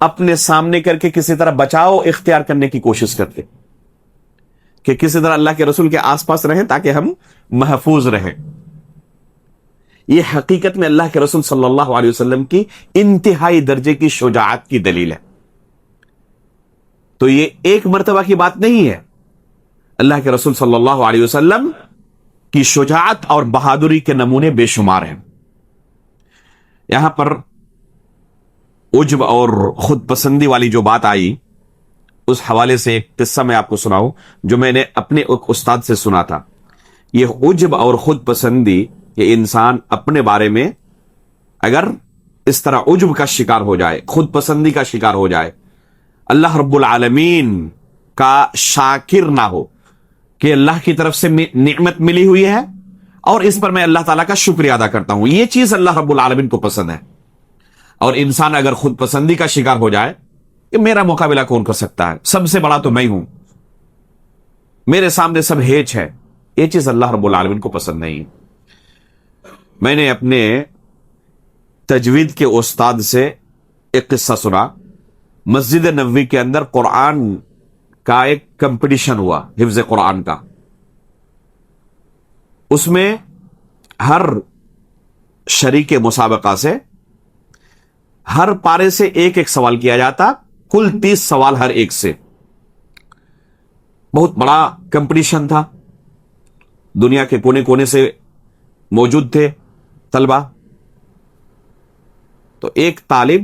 اپنے سامنے کر کے کسی طرح بچاؤ اختیار کرنے کی کوشش کرتے کہ کسی طرح اللہ کے رسول کے آس پاس رہیں تاکہ ہم محفوظ رہیں۔ یہ حقیقت میں اللہ کے رسول صلی اللہ علیہ وسلم کی انتہائی درجے کی شجاعت کی دلیل ہے۔ تو یہ ایک مرتبہ کی بات نہیں ہے، اللہ کے رسول صلی اللہ علیہ وسلم کی شجاعت اور بہادری کے نمونے بے شمار ہیں۔ یہاں پر عجب اور خود پسندی والی جو بات آئی، اس حوالے سے ایک قصہ میں آپ کو سناؤں جو میں نے اپنے ایک استاد سے سنا تھا۔ یہ عجب اور خود پسندی، یہ انسان اپنے بارے میں اگر اس طرح عجب کا شکار ہو جائے، خود پسندی کا شکار ہو جائے، اللہ رب العالمین کا شاکر نہ ہو کہ اللہ کی طرف سے نعمت ملی ہوئی ہے اور اس پر میں اللہ تعالیٰ کا شکریہ ادا کرتا ہوں، یہ چیز اللہ رب العالمین کو پسند ہے۔ اور انسان اگر خود پسندی کا شکار ہو جائے کہ میرا مقابلہ کون کر سکتا ہے، سب سے بڑا تو میں ہوں، میرے سامنے سب ہیچ ہے، یہ چیز اللہ رب العالمین کو پسند نہیں۔ میں نے اپنے تجوید کے استاد سے ایک قصہ سنا، مسجد نبوی کے اندر قرآن کا ایک کمپٹیشن ہوا، حفظ قرآن کا۔ اس میں ہر شریک مسابقہ سے ہر پارے سے ایک ایک سوال کیا جاتا، کل 30 سوال ہر ایک سے۔ بہت بڑا کمپٹیشن تھا، دنیا کے کونے کونے سے موجود تھے طلبہ۔ تو ایک طالب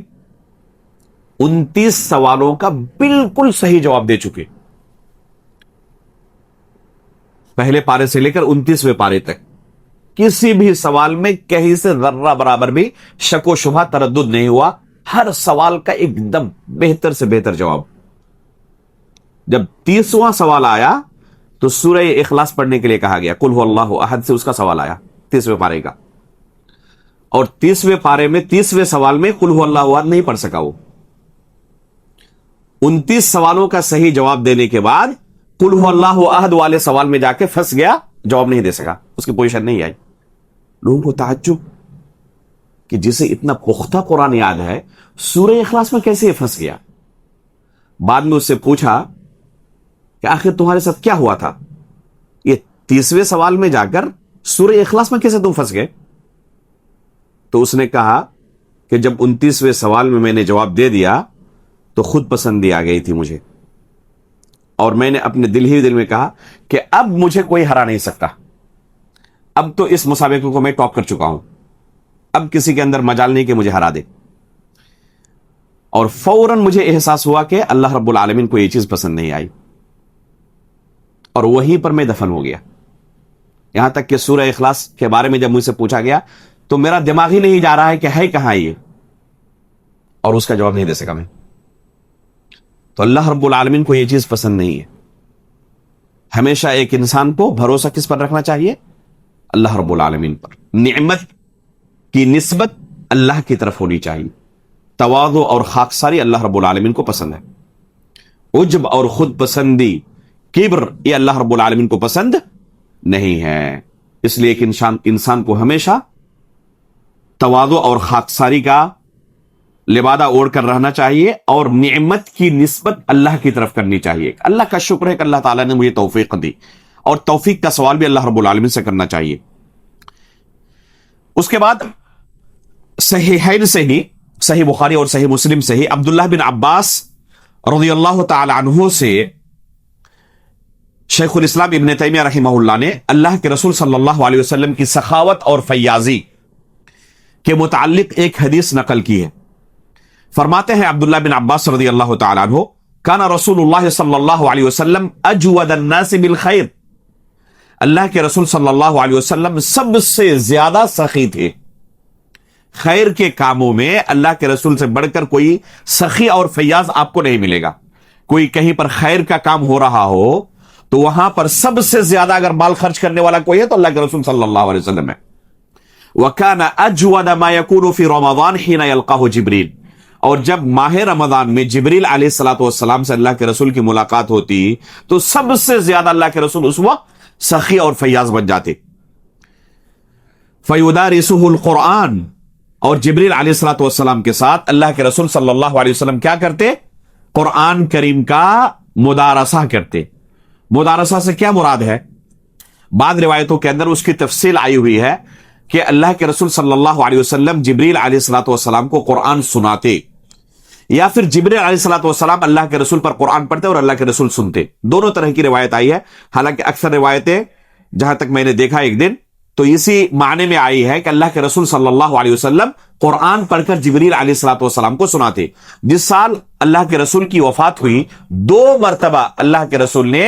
29 سوالوں کا بالکل صحیح جواب دے چکے، پہلے پارے سے لے کر 29ویں پارے تک، کسی بھی سوال میں کہیں سے ذرہ برابر بھی شک و شبہ تردد نہیں ہوا، ہر سوال کا ایک دم بہتر سے بہتر جواب۔ جب 30واں سوال آیا تو سورہ اخلاص پڑھنے کے لیے کہا گیا، قل هو اللہ احد سے اس کا سوال آیا 30ویں پارے کا، اور 30ویں پارے میں 30ویں سوال میں قل هو اللہ احد نہیں پڑھ سکا وہ۔ 29 سوالوں کا صحیح جواب دینے کے بعد قل هو اللہ احد والے سوال میں جا کے پھنس گیا، جواب نہیں دے سکا، اس کی پوزیشن نہیں آئی۔ لوگوں کو تعجب کہ جسے اتنا پختہ قرآن یاد ہے، سورہ اخلاص میں کیسے یہ پھنس گیا؟ بعد میں اس سے پوچھا کہ آخر تمہارے ساتھ کیا ہوا تھا، یہ 30ویں سوال میں جا کر سورہ اخلاص میں کیسے تم پھنس گئے؟ تو اس نے کہا کہ جب 29ویں سوال میں نے جواب دے دیا تو خود پسندی آ گئی تھی مجھے، اور میں نے اپنے دل ہی دل میں کہا کہ اب مجھے کوئی ہرا نہیں سکتا، اب تو اس مسابقے کو میں ٹاپ کر چکا ہوں، اب کسی کے اندر مجال نہیں کہ مجھے ہرا دے۔ اور فوراً مجھے احساس ہوا کہ اللہ رب العالمین کو یہ چیز پسند نہیں آئی، اور وہیں پر میں دفن ہو گیا۔ یہاں تک کہ سورہ اخلاص کے بارے میں جب مجھ سے پوچھا گیا تو میرا دماغ ہی نہیں جا رہا ہے کہ ہے کہاں یہ، اور اس کا جواب نہیں دے سکا میں۔ تو اللہ رب العالمین کو یہ چیز پسند نہیں ہے۔ ہمیشہ ایک انسان کو بھروسہ کس پر رکھنا چاہیے؟ اللہ رب العالمین پر۔ نعمت کی نسبت اللہ کی طرف ہونی چاہیے۔ تواضع اور خاکساری اللہ رب العالمین کو پسند ہے۔ عجب اور خود پسندی، کبر، یہ اللہ رب العالمین کو پسند نہیں ہے۔ اس لیے ایک انسان کو ہمیشہ تواضع اور خاکساری کا لبادہ اوڑھ کر رہنا چاہیے، اور نعمت کی نسبت اللہ کی طرف کرنی چاہیے۔ اللہ کا شکر ہے کہ اللہ تعالیٰ نے مجھے توفیق دی، اور توفیق کا سوال بھی اللہ رب العالمین سے کرنا چاہیے۔ اس کے بعد صحیحین سے ہی، صحیح بخاری اور صحیح مسلم سے ہی عبداللہ بن عباس رضی اللہ تعالی عنہ سے شیخ الاسلام ابن تیمیہ رحمہ اللہ نے اللہ کے رسول صلی اللہ علیہ وسلم کی سخاوت اور فیاضی کے متعلق ایک حدیث نقل کی ہے۔ فرماتے ہیں عبداللہ بن عباس رضی اللہ تعالی عنہ، کان رسول اللہ صلی اللہ علیہ وسلم اجود الناس بالخیر، اللہ کے رسول صلی اللہ علیہ وسلم سب سے زیادہ سخی تھے۔ خیر کے کاموں میں اللہ کے رسول سے بڑھ کر کوئی سخی اور فیاض آپ کو نہیں ملے گا۔ کوئی کہیں پر خیر کا کام ہو رہا ہو تو وہاں پر سب سے زیادہ اگر مال خرچ کرنے والا کوئی ہے تو اللہ کے رسول صلی اللہ علیہ وسلم ہے۔ وَكَانَ أَجْوَدَ مَا يَكُونُ فِي رَمَضَانِ حِينَ يَلْقَاهُ جِبْرِيلُ، اور جب ماہ رمضان میں جبریل علیہ الصلوۃ والسلام سے اللہ کے رسول کی ملاقات ہوتی تو سب سے زیادہ اللہ کے رسول اس وقت سخی اور فیاض بن جاتے۔ فَيُدَارِسُهُ الْقُرْآنَ، اور جبریل علیہ الصلوۃ والسلام کے ساتھ اللہ کے رسول صلی اللہ علیہ وسلم کیا کرتے؟ قرآن کریم کا مدارسہ کرتے۔ مدارسہ سے کیا مراد ہے؟ بعض روایتوں کے اندر اس کی تفصیل آئی ہوئی ہے کہ اللہ کے رسول صلی اللہ علیہ وسلم جبریل علیہ الصلوۃ والسلام کو قرآن سناتے، یا پھر جبریل علیہ الصلوۃ والسلام اللہ کے رسول پر قرآن پڑھتے اور اللہ کے رسول سنتے۔ دونوں طرح کی روایت آئی ہے، حالانکہ اکثر روایتیں جہاں تک میں نے دیکھا ایک دن تو اسی معنی میں آئی ہے کہ اللہ کے رسول صلی اللہ علیہ وسلم قرآن پڑھ کر جبریل علیہ الصلوۃ والسلام کو سناتے۔ جس سال اللہ کے رسول کی وفات ہوئی 2 مرتبہ اللہ کے رسول نے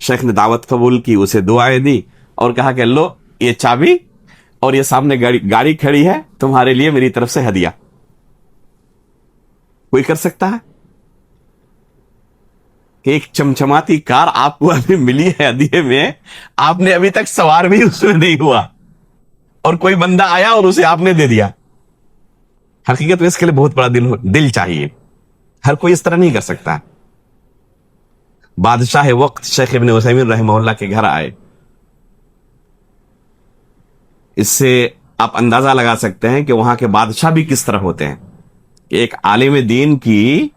شیخ نے دعوت قبول کی, اسے دعائیں دی اور کہا کہ لو یہ چابی اور یہ سامنے گاڑی کھڑی ہے, تمہارے لیے میری طرف سے ہدیہ. کوئی کر سکتا ہے کہ ایک چمچماتی کار آپ کو ابھی ملی ہے ہدیے میں, آپ نے ابھی تک سوار بھی اس میں نہیں ہوا, اور کوئی بندہ آیا اور اسے آپ نے دے دیا؟ حقیقت میں اس کے لیے بہت بڑا دل چاہیے, ہر کوئی اس طرح نہیں کر سکتا. بادشاہ وقت شیخ ابن عثیمین رحمہ اللہ کے گھر آئے. اس سے آپ اندازہ لگا سکتے ہیں کہ وہاں کے بادشاہ بھی کس طرح ہوتے ہیں, کہ ایک عالم دین کی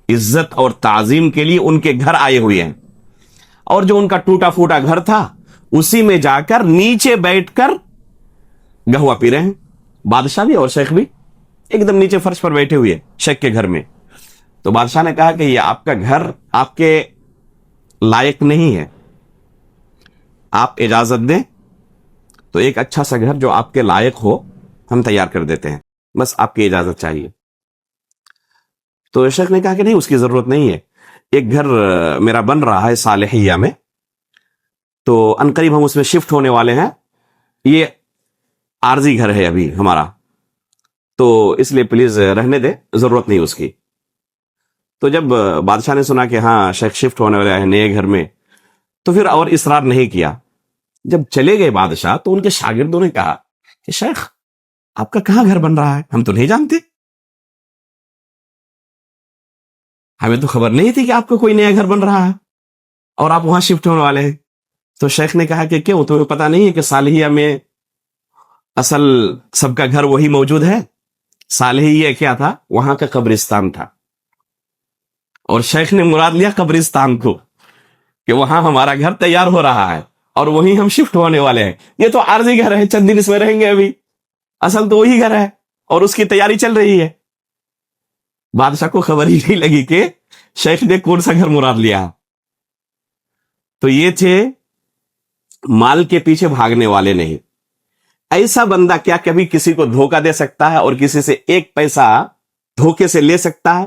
عزت اور تعظیم کے لیے ان کے گھر آئے ہوئے ہیں, اور جو ان کا ٹوٹا پھوٹا گھر تھا اسی میں جا کر نیچے بیٹھ کر گہوا پی رہے ہیں. بادشاہ بھی اور شیخ بھی ایک دم نیچے فرش پر بیٹھے ہوئے شیخ کے گھر میں. تو بادشاہ نے کہا کہ یہ آپ کا گھر آپ کے لائق نہیں ہے, آپ اجازت دیں تو ایک اچھا سا گھر جو آپ کے لائق ہو ہم تیار کر دیتے ہیں, بس آپ کی اجازت چاہیے. تو شیخ نے کہا کہ نہیں, اس کی ضرورت نہیں ہے, ایک گھر میرا بن رہا ہے صالحیہ میں, تو عنقریب ہم اس میں شفٹ ہونے والے ہیں, یہ عارضی گھر ہے ابھی ہمارا, تو اس لیے پلیز رہنے دے, ضرورت نہیں اس کی. تو جب بادشاہ نے سنا کہ ہاں شیخ شفٹ ہونے والے ہیں نئے گھر میں, تو پھر اور اصرار نہیں کیا. جب چلے گئے بادشاہ تو ان کے شاگردوں نے کہا کہ شیخ آپ کا کہاں گھر بن رہا ہے, ہم تو نہیں جانتے, ہمیں تو خبر نہیں تھی کہ آپ کو کوئی نیا گھر بن رہا ہے اور آپ وہاں شفٹ ہونے والے ہیں. تو شیخ نے کہا کہ کیوں, تمہیں پتا نہیں ہے کہ صالحیہ میں اصل سب کا گھر وہی موجود ہے؟ صالحیہ کیا تھا, وہاں کا قبرستان تھا, اور شیخ نے مراد لیا قبرستان کو, کہ وہاں ہمارا گھر تیار ہو رہا ہے اور وہیں ہم شفٹ ہونے والے ہیں. یہ تو عارضی گھر ہے, چند دن اس میں رہیں گے, ابھی اصل تو وہی گھر ہے اور اس کی تیاری چل رہی ہے. بادشاہ کو خبر ہی نہیں لگی کہ شیخ نے کون سا گھر مراد لیا. تو یہ تھے مال کے پیچھے بھاگنے والے نہیں. ایسا بندہ کیا کبھی کسی کو دھوکہ دے سکتا ہے اور کسی سے ایک پیسہ دھوکے سے لے سکتا ہے؟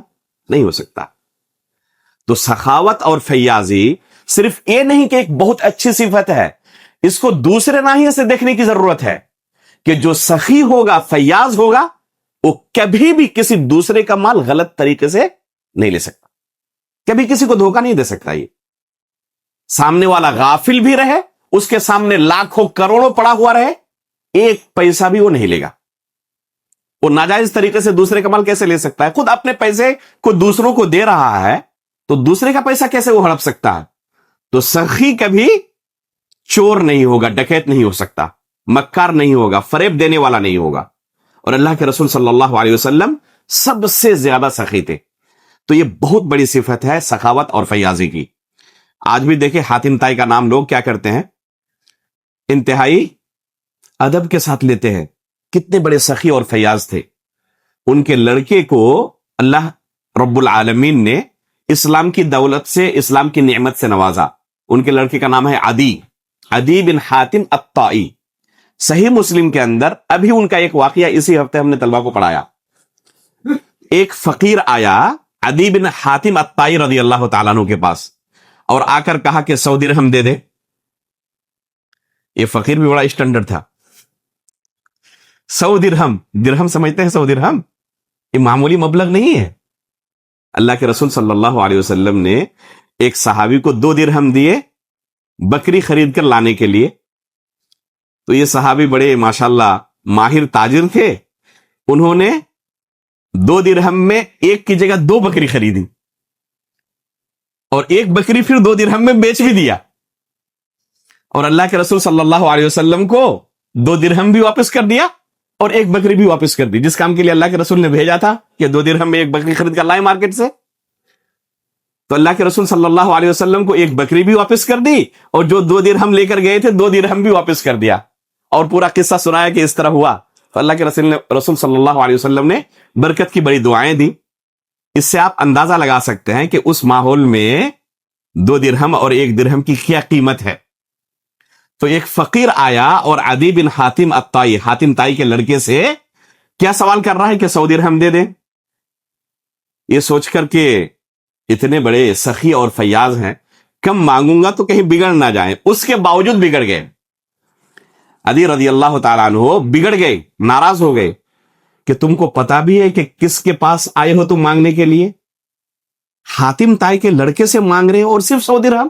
نہیں ہو سکتا. تو سخاوت اور فیاضی صرف یہ نہیں کہ ایک بہت اچھی صفت ہے, اس کو دوسرے ناحیے سے دیکھنے کی ضرورت ہے کہ جو سخی ہوگا, فیاض ہوگا, وہ کبھی بھی کسی دوسرے کا مال غلط طریقے سے نہیں لے سکتا, کبھی کسی کو دھوکہ نہیں دے سکتا. یہ سامنے والا غافل بھی رہے, اس کے سامنے لاکھوں کروڑوں پڑا ہوا رہے, ایک پیسہ بھی وہ نہیں لے گا. وہ ناجائز طریقے سے دوسرے کا مال کیسے لے سکتا ہے؟ خود اپنے پیسے کو دوسروں کو دے رہا ہے تو دوسرے کا پیسہ کیسے وہ ہڑپ سکتا ہے؟ تو سخی کبھی چور نہیں ہوگا, ڈکیت نہیں ہو سکتا, مکار نہیں ہوگا, فریب دینے والا نہیں ہوگا. اور اللہ کے رسول صلی اللہ علیہ وسلم سب سے زیادہ سخی تھے. تو یہ بہت بڑی صفت ہے سخاوت اور فیاضی کی. آج بھی دیکھیں حاتم طائی کا نام لوگ کیا کرتے ہیں, انتہائی ادب کے ساتھ لیتے ہیں. کتنے بڑے سخی اور فیاض تھے. ان کے لڑکے کو اللہ رب العالمین نے اسلام کی دولت سے, اسلام کی نعمت سے نوازا. ان کے لڑکے کا نام ہے عدی بن حاتم الطائی. صحیح مسلم کے اندر ابھی ان کا ایک واقعہ اسی ہفتے ہم نے طلبہ کو پڑھایا. ایک فقیر آیا عدی بن حاتم الطائی رضی اللہ تعالیٰ عنہ کے پاس اور آ کر کہا کہ 100 درہم دے دے. یہ فقیر بھی بڑا اسٹینڈرڈ تھا. 100 درہم سمجھتے ہیں 100 درہم یہ معمولی مبلغ نہیں ہے. اللہ کے رسول صلی اللہ علیہ وسلم نے ایک صحابی کو 2 درہم دیے بکری خرید کر لانے کے لیے. تو یہ صحابی بڑے ماشاءاللہ ماہر تاجر تھے. انہوں نے 2 درہم میں ایک کی جگہ 2 بکری خریدی اور ایک بکری پھر 2 درہم میں بیچ بھی دیا, اور اللہ کے رسول صلی اللہ علیہ وسلم کو 2 درہم بھی واپس کر دیا اور ایک بکری بھی واپس کر دی. جس کام کے لیے اللہ کے رسول نے بھیجا تھا کہ 2 درہم میں ایک بکری خرید کر لائے مارکیٹ سے, تو اللہ کے رسول صلی اللہ علیہ وسلم کو ایک بکری بھی واپس کر دی اور جو 2 درہم لے کر گئے تھے 2 درہم بھی واپس کر دیا, اور پورا قصہ سنایا کہ اس طرح ہوا. تو اللہ کے رسول صلی اللہ علیہ وسلم نے برکت کی بڑی دعائیں دی. اس سے آپ اندازہ لگا سکتے ہیں کہ اس ماحول میں 2 درہم اور 1 درہم کی کیا قیمت ہے. تو ایک فقیر آیا اور عدی بن حاتم الطائی, حاتم طائی کے لڑکے سے کیا سوال کر رہا ہے کہ 100 درہم دے دیں. یہ سوچ کر کہ اتنے بڑے سخی اور فیاض ہیں, کم مانگوں گا تو کہیں بگڑ نہ جائیں. اس کے باوجود بگڑ گئے. علی رضی اللہ تعالیٰ عنہ بگڑ گئے, ناراض ہو گئے کہ تم کو پتا بھی ہے کہ کس کے پاس آئے ہو تم مانگنے کے لیے؟ حاتم طائی کے لڑکے سے مانگ رہے ہو اور صرف 100 درہم.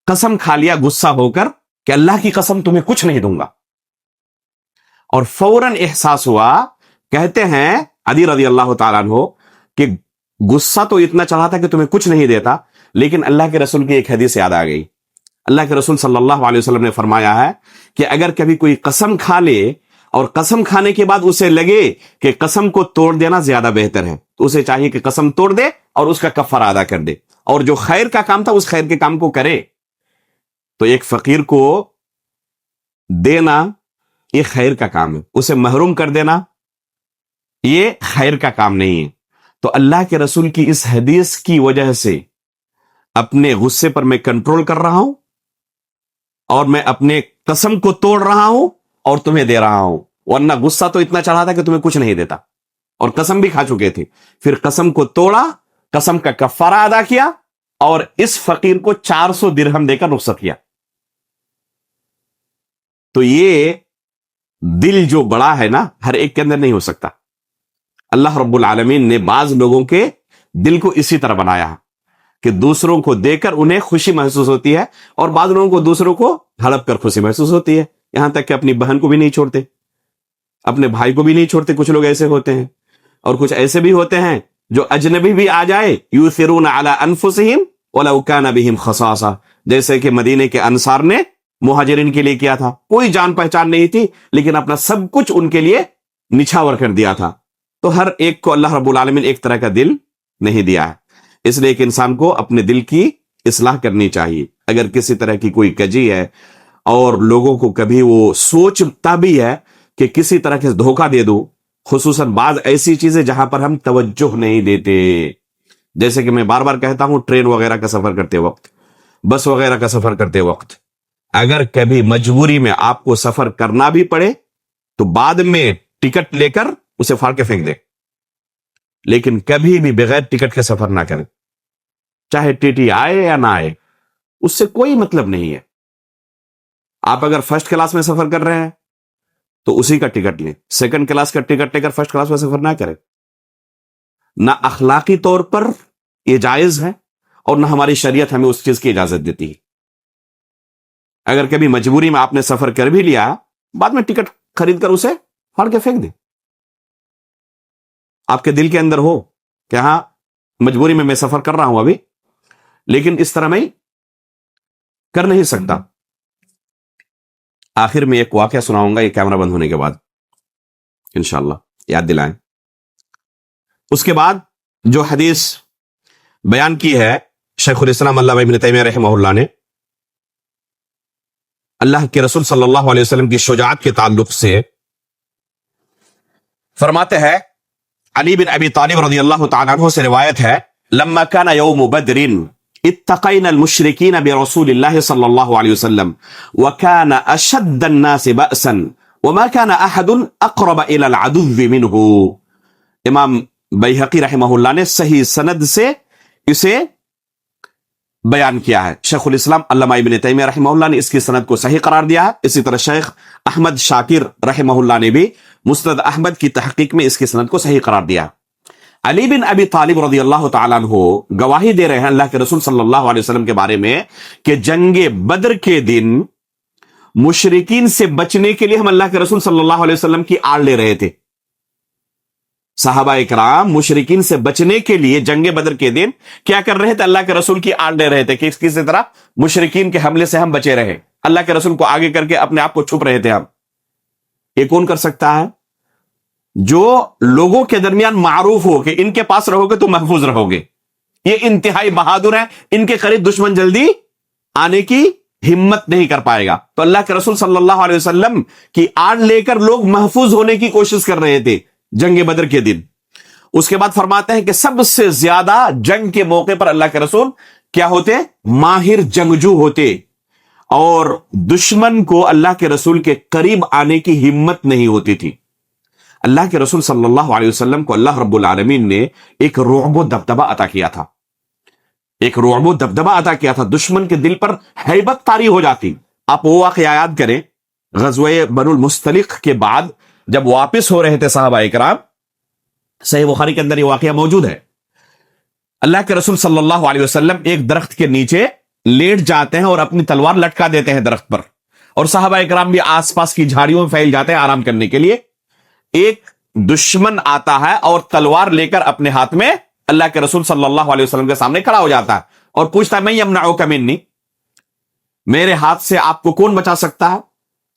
قسم کھا لیا غصہ ہو کر کہ اللہ کی قسم تمہیں کچھ نہیں دوں گا. اور فوراً احساس ہوا, کہتے ہیں علی رضی اللہ تعالیٰ عنہ کہ غصہ تو اتنا چڑھا تھا کہ تمہیں کچھ نہیں دیتا, لیکن اللہ کے رسول کی ایک حدیث یاد آ گئی. اللہ کے رسول صلی اللہ علیہ وسلم نے فرمایا ہے کہ اگر کبھی کوئی قسم کھا لے اور قسم کھانے کے بعد اسے لگے کہ قسم کو توڑ دینا زیادہ بہتر ہے, تو اسے چاہیے کہ قسم توڑ دے اور اس کا کفارہ ادا کر دے, اور جو خیر کا کام تھا اس خیر کے کام کو کرے. تو ایک فقیر کو دینا یہ خیر کا کام ہے, اسے محروم کر دینا یہ خیر کا کام نہیں ہے. تو اللہ کے رسول کی اس حدیث کی وجہ سے اپنے غصے پر میں کنٹرول کر رہا ہوں, اور میں اپنے قسم کو توڑ رہا ہوں اور تمہیں دے رہا ہوں. ورنہ غصہ تو اتنا چڑھا تھا کہ تمہیں کچھ نہیں دیتا, اور قسم بھی کھا چکے تھے. پھر قسم کو توڑا, قسم کا کفارہ ادا کیا, اور اس فقیر کو 400 درہم دے کر رخصت کیا. تو یہ دل جو بڑا ہے نا, ہر ایک کے اندر نہیں ہو سکتا. اللہ رب العالمین نے بعض لوگوں کے دل کو اسی طرح بنایا کہ دوسروں کو دے کر انہیں خوشی محسوس ہوتی ہے, اور بعض لوگوں کو دوسروں کو ہڑپ کر خوشی محسوس ہوتی ہے. یہاں تک کہ اپنی بہن کو بھی نہیں چھوڑتے, اپنے بھائی کو بھی نہیں چھوڑتے. کچھ لوگ ایسے ہوتے ہیں, اور کچھ ایسے بھی ہوتے ہیں جو اجنبی بھی آ جائے یؤثرون علی انفسہم ولو کان بہم خصاصہ, جیسے کہ مدینے کے انصار نے مہاجرین کے لیے کیا تھا. کوئی جان پہچان نہیں تھی, لیکن اپنا سب کچھ ان کے لیے نچھاور کر دیا تھا. تو ہر ایک کو اللہ رب العالمین ایک طرح کا دل نہیں دیا ہے. اس لیے ایک انسان کو اپنے دل کی اصلاح کرنی چاہیے. اگر کسی طرح کی کوئی کجی ہے, اور لوگوں کو کبھی وہ سوچتا بھی ہے کہ کسی طرح کے دھوکہ دے دو, خصوصاً بعض ایسی چیزیں جہاں پر ہم توجہ نہیں دیتے, جیسے کہ میں بار بار کہتا ہوں, ٹرین وغیرہ کا سفر کرتے وقت, بس وغیرہ کا سفر کرتے وقت, اگر کبھی مجبوری میں آپ کو سفر کرنا بھی پڑے تو بعد میں ٹکٹ لے کر اسے پھاڑ کے پھینک دے, لیکن کبھی بھی بغیر ٹکٹ کے سفر نہ کریں. چاہے ٹی ٹی آئے یا نہ آئے, اس سے کوئی مطلب نہیں ہے. آپ اگر فرسٹ کلاس میں سفر کر رہے ہیں تو اسی کا ٹکٹ لیں, سیکنڈ کلاس کا ٹکٹ لے کر فرسٹ کلاس میں سفر نہ کریں. نہ اخلاقی طور پر یہ جائز ہے, اور نہ ہماری شریعت ہمیں اس چیز کی اجازت دیتی ہے. اگر کبھی مجبوری میں آپ نے سفر کر بھی لیا, بعد میں ٹکٹ خرید کر اسے پھاڑ کے پھینک دیں. آپ کے دل کے اندر ہو کہ ہاں مجبوری میں سفر کر رہا ہوں ابھی, لیکن اس طرح میں کر نہیں سکتا. آخر میں ایک واقعہ سناؤں گا یہ کیمرہ بند ہونے کے بعد, انشاءاللہ یاد دلائیں. اس کے بعد جو حدیث بیان کی ہے شیخ الاسلام علامہ ابن تیمیہ رحمہ اللہ نے, اللہ کے رسول صلی اللہ علیہ وسلم کی شجاعت کے تعلق سے فرماتے ہیں, علی بن ابی طالب رضی اللہ تعالیٰ عنہ سے روایت ہے, لما كان يوم بدر اتقينا المشركين برسول الله صلى الله عليه وسلم وكان اشد الناس بأسا وما كان احد اقرب الى العدو منه. امام بیہقی رحمہ اللہ نے صحیح سند سے اسے بیان کیا ہے. شیخ الاسلام علامہ ابن تیمیہ رحمہ اللہ نے اس کی سند کو صحیح قرار دیا ہے. اسی طرح شیخ احمد شاکر رحمہ اللہ نے بھی مسند احمد کی تحقیق میں اس کی سند کو صحیح قرار دیا. علی بن ابی طالب رضی اللہ تعالیٰ عنہ گواہی دے رہے ہیں اللہ کے رسول صلی اللہ علیہ وسلم کے بارے میں کہ جنگ بدر کے دن مشرکین سے بچنے کے لیے ہم اللہ کے رسول صلی اللہ علیہ وسلم کی آڑ لے رہے تھے. صحابہ اکرام مشرکین سے بچنے کے لیے جنگ بدر کے دن کیا کر رہے تھے؟ اللہ کے رسول کی آڑ لے رہے تھے کہ کسی طرح مشرکین کے حملے سے ہم بچے رہے. اللہ کے رسول کو آگے کر کے اپنے آپ کو چھپ رہے تھے. ہم یہ کون کر سکتا ہے؟ جو لوگوں کے درمیان معروف ہو کہ ان کے پاس رہو گے تو محفوظ رہو گے. یہ انتہائی بہادر ہیں, ان کے قریب دشمن جلدی آنے کی ہمت نہیں کر پائے گا. تو اللہ کے رسول صلی اللہ علیہ وسلم کی آڑ لے کر لوگ محفوظ ہونے کی کوشش کر رہے تھے جنگ بدر کے دن. اس کے بعد فرماتے ہیں کہ سب سے زیادہ جنگ کے موقع پر اللہ کے رسول کیا ہوتے؟ ماہر جنگجو ہوتے, اور دشمن کو اللہ کے رسول کے قریب آنے کی ہمت نہیں ہوتی تھی. اللہ کے رسول صلی اللہ علیہ وسلم کو اللہ رب العالمین نے ایک رعب و دبدبہ عطا کیا تھا. ایک رعب و دبدبا عطا کیا تھا، دشمن کے دل پر ہیبت طاری ہو جاتی۔ آپ وہ واقعہ یاد کریں، غزوہ بنو المستلق کے بعد جب واپس ہو رہے تھے صحابہ اکرام، صحیح بخاری کے اندر یہ واقعہ موجود ہے، اللہ کے رسول صلی اللہ علیہ وسلم ایک درخت کے نیچے لیٹ جاتے ہیں اور اپنی تلوار لٹکا دیتے ہیں درخت پر، اور صحابہ اکرام بھی آس پاس کی جھاڑیوں میں پھیل جاتے ہیں آرام کرنے کے لیے۔ ایک دشمن آتا ہے اور تلوار لے کر اپنے ہاتھ میں اللہ کے رسول صلی اللہ علیہ وسلم کے سامنے کھڑا ہو جاتا ہے اور پوچھتا ہے، میں یمنعک منی، میرے ہاتھ سے آپ کو کون بچا سکتا ہے؟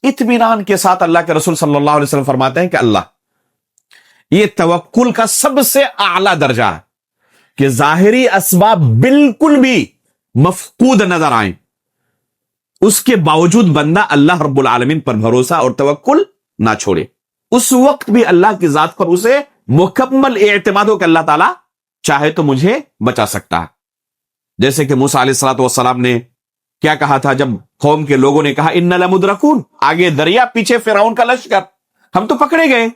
اطمینان کے ساتھ اللہ کے رسول صلی اللہ علیہ وسلم فرماتے ہیں کہ اللہ۔ یہ توکل کا سب سے اعلیٰ درجہ ہے کہ ظاہری اسباب بالکل بھی مفقود نظر آئیں، اس کے باوجود بندہ اللہ رب العالمین پر بھروسہ اور توکل نہ چھوڑے، اس وقت بھی اللہ کی ذات پر اسے مکمل اعتماد ہو کہ اللہ تعالیٰ چاہے تو مجھے بچا سکتا ہے۔ جیسے کہ موسیٰ علیہ الصلوۃ والسلام نے کیا کہا تھا جب قوم کے لوگوں نے کہا اِنَّ لَمُدْرَكُونَ، آگے دریا پیچھے فرعون کا لشکر، ہم تو پکڑے گئے،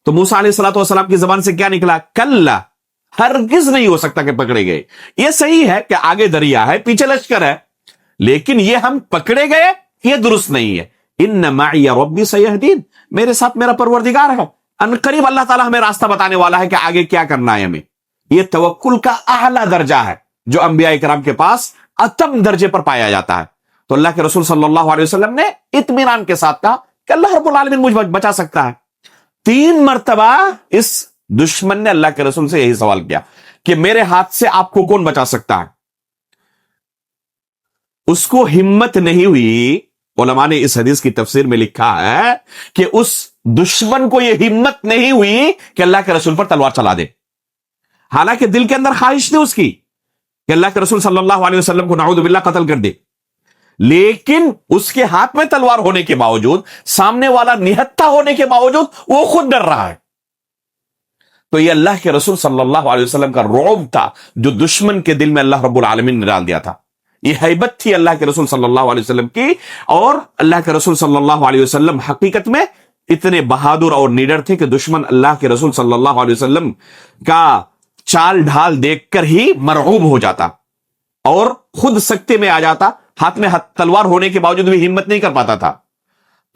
تو موسیٰ علیہ الصلوۃ والسلام کی زبان سے کیا نکلا؟ کلا، ہرگز نہیں ہو سکتا کہ پکڑے گئے۔ یہ صحیح ہے کہ آگے دریا ہے پیچھے لشکر ہے، لیکن یہ ہم پکڑے گئے یہ درست نہیں ہے۔ اِنَّ مَعِيَ رَبِّي سَيَهْدِينِ، میرے ساتھ میرا پروردگار ہے، ان قریب اللہ تعالیٰ ہمیں راستہ بتانے والا ہے کہ آگے کیا کرنا ہے ہمیں۔ یہ توکل کا اعلیٰ درجہ ہے جو انبیاء کرام کے پاس اتم درجے پر پایا جاتا ہے۔ تو اللہ کے رسول صلی اللہ علیہ وسلم نے اطمینان کے ساتھ کہا کہ اللہ رب العالمین مجھ بچا سکتا ہے۔ 3 مرتبہ اس دشمن نے اللہ کے رسول سے یہی سوال کیا کہ میرے ہاتھ سے آپ کو کون بچا سکتا ہے؟ اس کو ہمت نہیں ہوئی۔ علماء نے اس حدیث کی تفسیر میں لکھا ہے کہ اس دشمن کو یہ ہمت نہیں ہوئی کہ اللہ کے رسول پر تلوار چلا دے، حالانکہ دل کے اندر خواہش تھی اس کی کہ اللہ کے رسول صلی اللہ علیہ وسلم کو نعوذ باللہ قتل کر دے، لیکن اس کے ہاتھ میں تلوار ہونے کے باوجود، سامنے والا نہتھا ہونے کے باوجود وہ خود ڈر رہا ہے۔ تو یہ اللہ کے رسول صلی اللہ علیہ وسلم کا رعب تھا جو دشمن کے دل میں اللہ رب العالمین نے ڈال دیا تھا۔ یہ ہیبت تھی اللہ کے رسول صلی اللہ علیہ وسلم کی، اور اللہ کے رسول صلی اللہ علیہ وسلم حقیقت میں اتنے بہادر اور نیڈر تھے کہ دشمن اللہ کے رسول صلی اللہ علیہ وسلم کا چال ڈھال دیکھ کر ہی مرعوب ہو جاتا اور خود سکتے میں آ جاتا، ہاتھ میں تلوار ہونے کے باوجود بھی ہمت نہیں کر پاتا تھا۔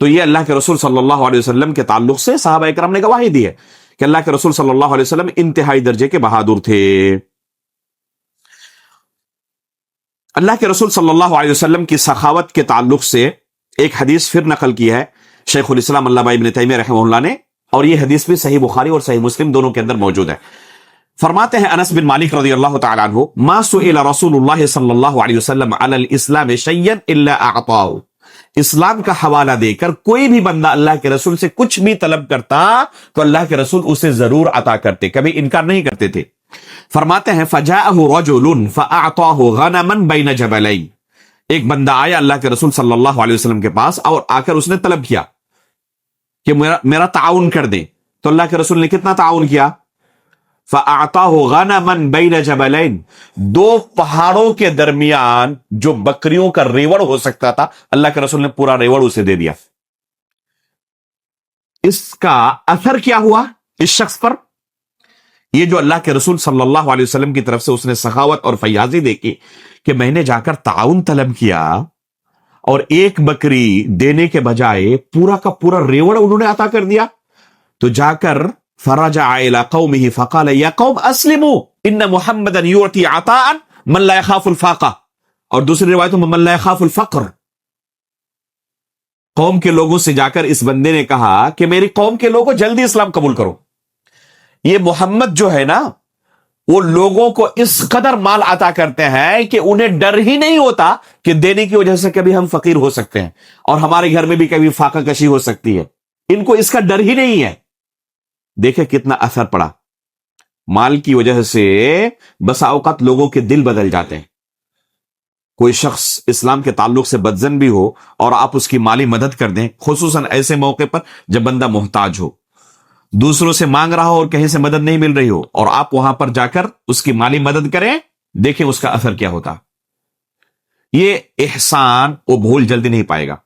تو یہ اللہ کے رسول صلی اللہ علیہ وسلم کے تعلق سے صحابہ اکرام نے گواہی دی ہے کہ اللہ کے رسول صلی اللہ علیہ وسلم انتہائی درجے کے بہادر تھے۔ اللہ کے رسول صلی اللہ علیہ وسلم کی سخاوت کے تعلق سے ایک حدیث پھر نقل کی ہے شیخ الاسلام علامہ ابن تیمیہ رحمہ اللہ نے، اور یہ حدیث بھی صحیح بخاری اور صحیح مسلم دونوں کے اندر موجود ہے۔ فرماتے ہیں انس بن مالک رضی اللہ تعالیٰ عنہ، ما سئل رسول اللہ صلی اللہ علیہ وسلم علی الاسلام شیئا الا اعطاه، اسلام کا حوالہ دے کر کوئی بھی بندہ اللہ کے رسول سے کچھ بھی طلب کرتا تو اللہ کے رسول اسے ضرور عطا کرتے، کبھی انکار نہیں کرتے تھے۔ فرماتے ہیں فجاءه رجل فاعطاه غنما بین جبلین، ایک بندہ آیا اللہ کے رسول صلی اللہ علیہ وسلم کے پاس اور آ کر اس نے طلب کیا کہ میرا تعاون کر دیں، تو اللہ کے رسول نے کتنا تعاون کیا؟ فَأَعْطَاهُ غَنَمًا بَيْنَ جَبَلَيْن، 2 پہاڑوں کے درمیان جو بکریوں کا ریوڑ ہو سکتا تھا اللہ کے رسول نے پورا ریوڑ اسے دے دیا۔ اس کا اثر کیا ہوا اس شخص پر؟ یہ جو اللہ کے رسول صلی اللہ علیہ وسلم کی طرف سے اس نے سخاوت اور فیاضی دیکھی کہ میں نے جا کر تعاون طلب کیا اور ایک بکری دینے کے بجائے پورا کا پورا ریوڑ انہوں نے عطا کر دیا، تو جا کر فرجع الى قومه فقال یا قوم اسلموا ان محمدا یعطی عطاء من لا يخاف الفاقہ، اور دوسری روایتوں میں من لا يخاف الفقر۔ قوم کے لوگوں سے جا کر اس بندے نے کہا کہ میری قوم کے لوگوں جلدی اسلام قبول کرو، یہ محمد جو ہے نا وہ لوگوں کو اس قدر مال عطا کرتے ہیں کہ انہیں ڈر ہی نہیں ہوتا کہ دینے کی وجہ سے کبھی ہم فقیر ہو سکتے ہیں اور ہمارے گھر میں بھی کبھی فاقہ کشی ہو سکتی ہے، ان کو اس کا ڈر ہی نہیں ہے۔ دیکھیں کتنا اثر پڑا، مال کی وجہ سے بسا اوقات لوگوں کے دل بدل جاتے ہیں۔ کوئی شخص اسلام کے تعلق سے بدظن بھی ہو اور آپ اس کی مالی مدد کر دیں، خصوصاً ایسے موقع پر جب بندہ محتاج ہو، دوسروں سے مانگ رہا ہو اور کہیں سے مدد نہیں مل رہی ہو، اور آپ وہاں پر جا کر اس کی مالی مدد کریں، دیکھیں اس کا اثر کیا ہوتا۔ یہ احسان وہ بھول جلدی نہیں پائے گا،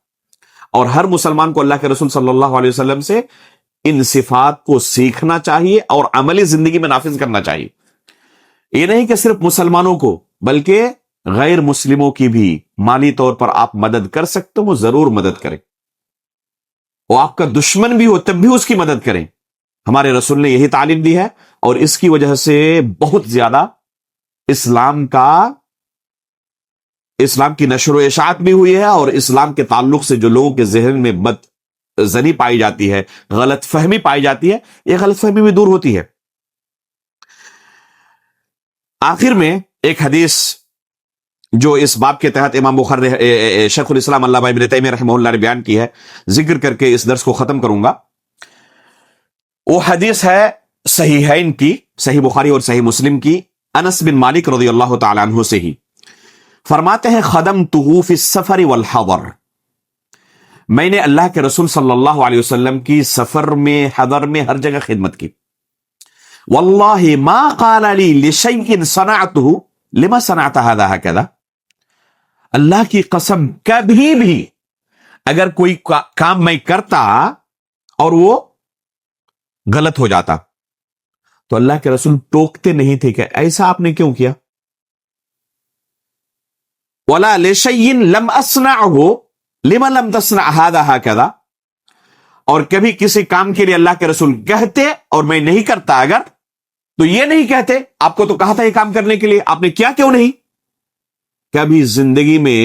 اور ہر مسلمان کو اللہ کے رسول صلی اللہ علیہ وسلم سے ان صفات کو سیکھنا چاہیے اور عملی زندگی میں نافذ کرنا چاہیے۔ یہ نہیں کہ صرف مسلمانوں کو بلکہ غیر مسلموں کی بھی مالی طور پر آپ مدد کر سکتے ہو، وہ ضرور مدد کریں. وہ آپ کا دشمن بھی ہو تب بھی اس کی مدد کریں. ہمارے رسول نے یہی تعلیم دی ہے، اور اس کی وجہ سے بہت زیادہ اسلام کی نشر و اشاعت بھی ہوئی ہے، اور اسلام کے تعلق سے جو لوگوں کے ذہن میں بد زنی پائی جاتی ہے، غلط فہمی پائی جاتی ہے، یہ غلط فہمی بھی دور ہوتی ہے. آخر میں ایک حدیث جو اس باب کے تحت امام بخاری شیخ الاسلام علامہ ابن تیمیہ رحمہ اللہ نے بیان کی ہے، ذکر کر کے اس درس کو ختم کروں گا. وہ حدیث ہے صحیحین کی، صحیح بخاری اور صحیح مسلم کی، انس بن مالک رضی اللہ تعالی عنہ سے ہی. فرماتے ہیں خدمتہ فی السفر والحضر، میں نے اللہ کے رسول صلی اللہ علیہ وسلم کی سفر میں، حضر میں، ہر جگہ خدمت کی. واللہ ما قال لی لشیء صنعته لما صنعت هذا هكذا، اللہ کی قسم کبھی بھی اگر کوئی کام میں کرتا اور وہ غلط ہو جاتا تو اللہ کے رسول ٹوکتے نہیں تھے کہ ایسا آپ نے کیوں کیا. ولا لشیء لم اصنعه لما لم تصنع هذا هكذا، اور کبھی کسی کام کے لیے اللہ کے رسول کہتے اور میں نہیں کرتا اگر، تو یہ نہیں کہتے آپ کو تو کہا تھا یہ کام کرنے کے لیے، آپ نے کیا کیوں نہیں. کبھی زندگی میں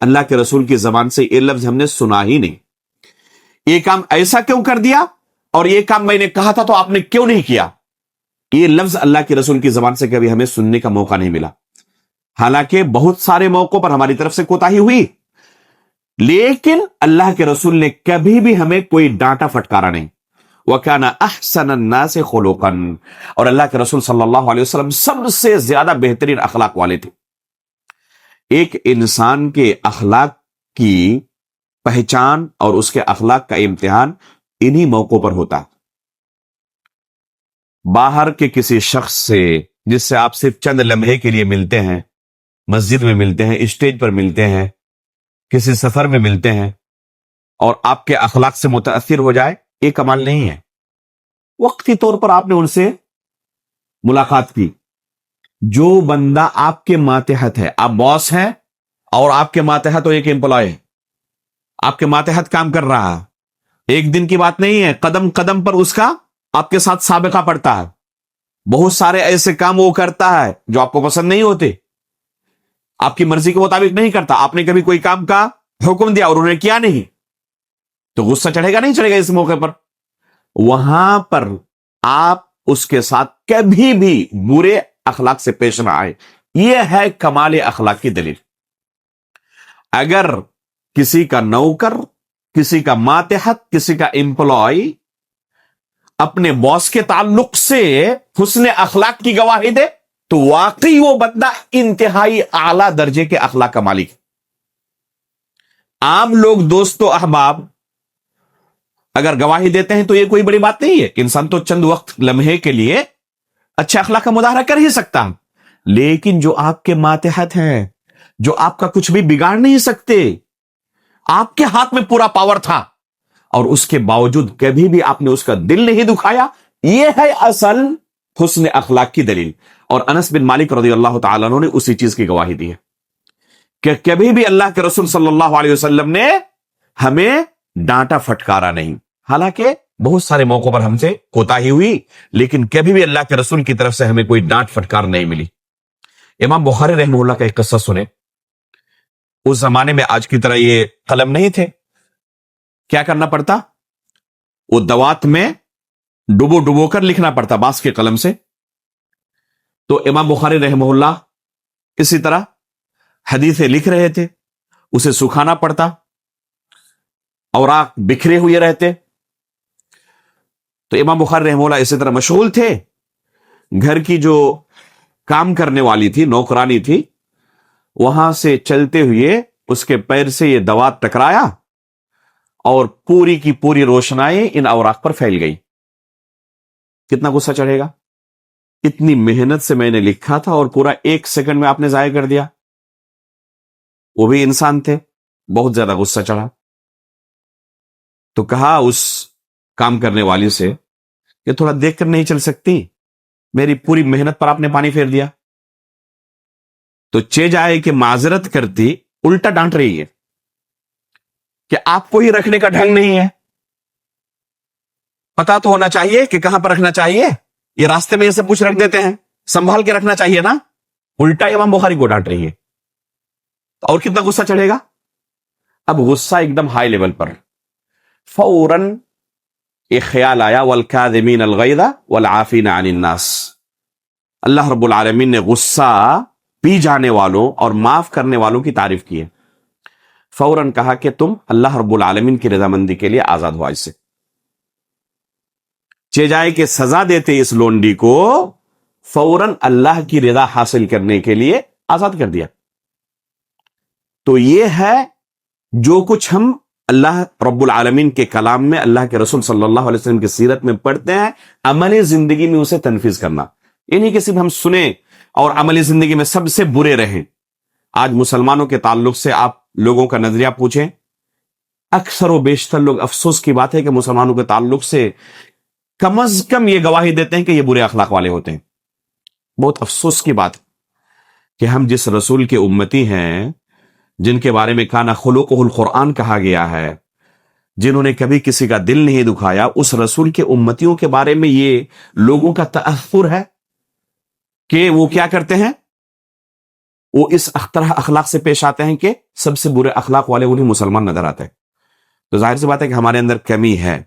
اللہ کے رسول کی زبان سے یہ لفظ ہم نے سنا ہی نہیں. یہ کام ایسا کیوں کر دیا، اور یہ کام میں نے کہا تھا تو آپ نے کیوں نہیں کیا، یہ لفظ اللہ کے رسول کی زبان سے کبھی ہمیں سننے کا موقع نہیں ملا. حالانکہ بہت سارے موقعوں پر ہماری طرف سے کوتاہی ہوئی، لیکن اللہ کے رسول نے کبھی بھی ہمیں کوئی ڈانٹا پھٹکارا نہیں. وَكَانَ أَحْسَنَ النَّاسِ خُلُقًا، اور اللہ کے رسول صلی اللہ علیہ وسلم سب سے زیادہ بہترین اخلاق والے تھے. ایک انسان کے اخلاق کی پہچان اور اس کے اخلاق کا امتحان انہی موقعوں پر ہوتا. باہر کے کسی شخص سے جس سے آپ صرف چند لمحے کے لیے ملتے ہیں، مسجد میں ملتے ہیں، اسٹیج پر ملتے ہیں، کسی سفر میں ملتے ہیں، اور آپ کے اخلاق سے متاثر ہو جائے، یہ کمال نہیں ہے. وقتی طور پر آپ نے ان سے ملاقات کی. جو بندہ آپ کے ماتحت ہے، آپ باس ہیں اور آپ کے ماتحت ایک امپلائی ہے، آپ کے ماتحت کام کر رہا ہے، ایک دن کی بات نہیں ہے، قدم قدم پر اس کا آپ کے ساتھ سابقہ پڑتا ہے. بہت سارے ایسے کام وہ کرتا ہے جو آپ کو پسند نہیں ہوتے، آپ کی مرضی کے مطابق نہیں کرتا. آپ نے کبھی کوئی کام کا حکم دیا اور انہوں نے کیا نہیں، تو غصہ چڑھے گا نہیں چڑھے گا. اس موقع پر وہاں پر آپ اس کے ساتھ کبھی بھی برے اخلاق سے پیش نہ آئے. یہ ہے کمال اخلاق کی دلیل. اگر کسی کا نوکر، کسی کا ماتحت، کسی کا امپلائی اپنے باس کے تعلق سے حسن اخلاق کی گواہی دے تو واقعی وہ بندہ انتہائی اعلیٰ درجے کے اخلاق کا مالک ہے. عام لوگ، دوست و احباب اگر گواہی دیتے ہیں تو یہ کوئی بڑی بات نہیں ہے. انسان تو چند وقت لمحے کے لیے اچھے اخلاق کا مظاہرہ کر ہی سکتا، لیکن جو آپ کے ماتحت ہیں، جو آپ کا کچھ بھی بگاڑ نہیں سکتے، آپ کے ہاتھ میں پورا پاور تھا اور اس کے باوجود کبھی بھی آپ نے اس کا دل نہیں دکھایا، یہ ہے اصل حسن اخلاق کی دلیل. اور انس بن مالک رضی اللہ تعالیٰ عنہ نے اسی چیز کی گواہی دی ہے کہ کبھی بھی اللہ کے رسول صلی اللہ علیہ وسلم نے ہمیں ڈانٹا پھٹکارا نہیں. حالانکہ بہت سارے موقعوں پر ہم سے کوتاہی ہوئی، لیکن کبھی بھی اللہ کے رسول کی طرف سے ہمیں کوئی ڈانٹ پھٹکار نہیں ملی. امام بخاری رحمہ اللہ کا ایک قصہ سنیں. اس زمانے میں آج کی طرح یہ قلم نہیں تھے. کیا کرنا پڑتا؟ وہ دوات میں ڈبو ڈبو کر لکھنا پڑتا بانس کے قلم سے. تو امام بخاری رحمہ اللہ اسی طرح حدیثیں لکھ رہے تھے، اسے سکھانا پڑتا، اوراق بکھرے ہوئے رہتے. تو امام بخاری رحمہ اللہ اسی طرح مشغول تھے. گھر کی جو کام کرنے والی تھی، نوکرانی تھی، وہاں سے چلتے ہوئے اس کے پیر سے یہ دوات ٹکرایا اور پوری کی پوری روشنائی ان اوراق پر پھیل گئی. کتنا غصہ چڑھے گا؟ اتنی محنت سے میں نے لکھا تھا اور پورا 1 سیکنڈ میں آپ نے ضائع کر دیا. وہ بھی انسان تھے، بہت زیادہ غصہ چڑھا. تو کہا اس کام کرنے والی سے کہ تھوڑا دیکھ کر نہیں چل سکتی، میری پوری محنت پر آپ نے پانی پھیر دیا. تو چے جائے کہ معذرت کرتی الٹا ڈانٹ رہی ہے کہ آپ کو ہی رکھنے کا ڈھنگ نہیں ہے. پتا تو ہونا چاہیے کہ کہاں پر رکھنا چاہیے. یہ راستے میں یہ سب کچھ رکھ دیتے ہیں, سنبھال کے رکھنا چاہیے نا. الٹا امام بخاری کو ڈانٹ رہی ہے. اور کتنا غصہ چڑھے گا. اب غصہ ایک دم ہائی لیول پر. فوراً ایک خیال آیا, والکاظمین الغیظ والعافین عن الناس. اللہ رب العالمین نے غصہ پی جانے والوں اور معاف کرنے والوں کی تعریف کی ہے. فوراً کہا کہ تم اللہ رب العالمین کی رضامندی کے لیے آزاد ہوا. اس سے چے جائے کہ سزا دیتے اس لونڈی کو, فوراً اللہ کی رضا حاصل کرنے کے لیے آزاد کر دیا. تو یہ ہے جو کچھ ہم اللہ رب العالمین کے کلام میں, اللہ کے رسول صلی اللہ علیہ وسلم کی سیرت میں پڑھتے ہیں, عملی زندگی میں اسے تنفیذ کرنا. یہ نہیں کہ صرف ہم سنیں اور عملی زندگی میں سب سے برے رہیں. آج مسلمانوں کے تعلق سے آپ لوگوں کا نظریہ پوچھیں, اکثر و بیشتر لوگ, افسوس کی بات ہے کہ مسلمانوں کے تعلق سے کم از کم یہ گواہی دیتے ہیں کہ یہ برے اخلاق والے ہوتے ہیں. بہت افسوس کی بات کہ ہم جس رسول کے امتی ہیں, جن کے بارے میں کانا خلقہ القرآن کہا گیا ہے, جنہوں نے کبھی کسی کا دل نہیں دکھایا, اس رسول کے امتیوں کے بارے میں یہ لوگوں کا تاثر ہے کہ وہ کیا کرتے ہیں, وہ اس طرح اخلاق سے پیش آتے ہیں کہ سب سے برے اخلاق والے انہیں مسلمان نظر آتے ہیں. تو ظاہر سی بات ہے کہ ہمارے اندر کمی ہے.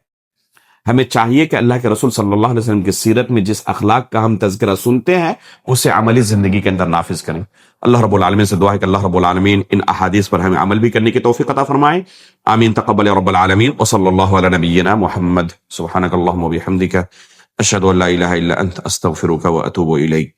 ہمیں چاہیے کہ اللہ کے رسول صلی اللہ علیہ وسلم کی سیرت میں جس اخلاق کا ہم تذکرہ سنتے ہیں اسے عملی زندگی کے اندر نافذ کریں. اللہ رب العالمین سے دعا ہے کہ اللہ رب العالمین ان احادیث پر ہمیں عمل بھی کرنے کی توفیق عطا فرمائے. آمین. تقبل رب العالمین. وصلی اللہ علی نبینا محمد. سبحانک اللہم و بحمدک, اشہد ان لا الہ الا انت, استغفرک و اتوب الیک.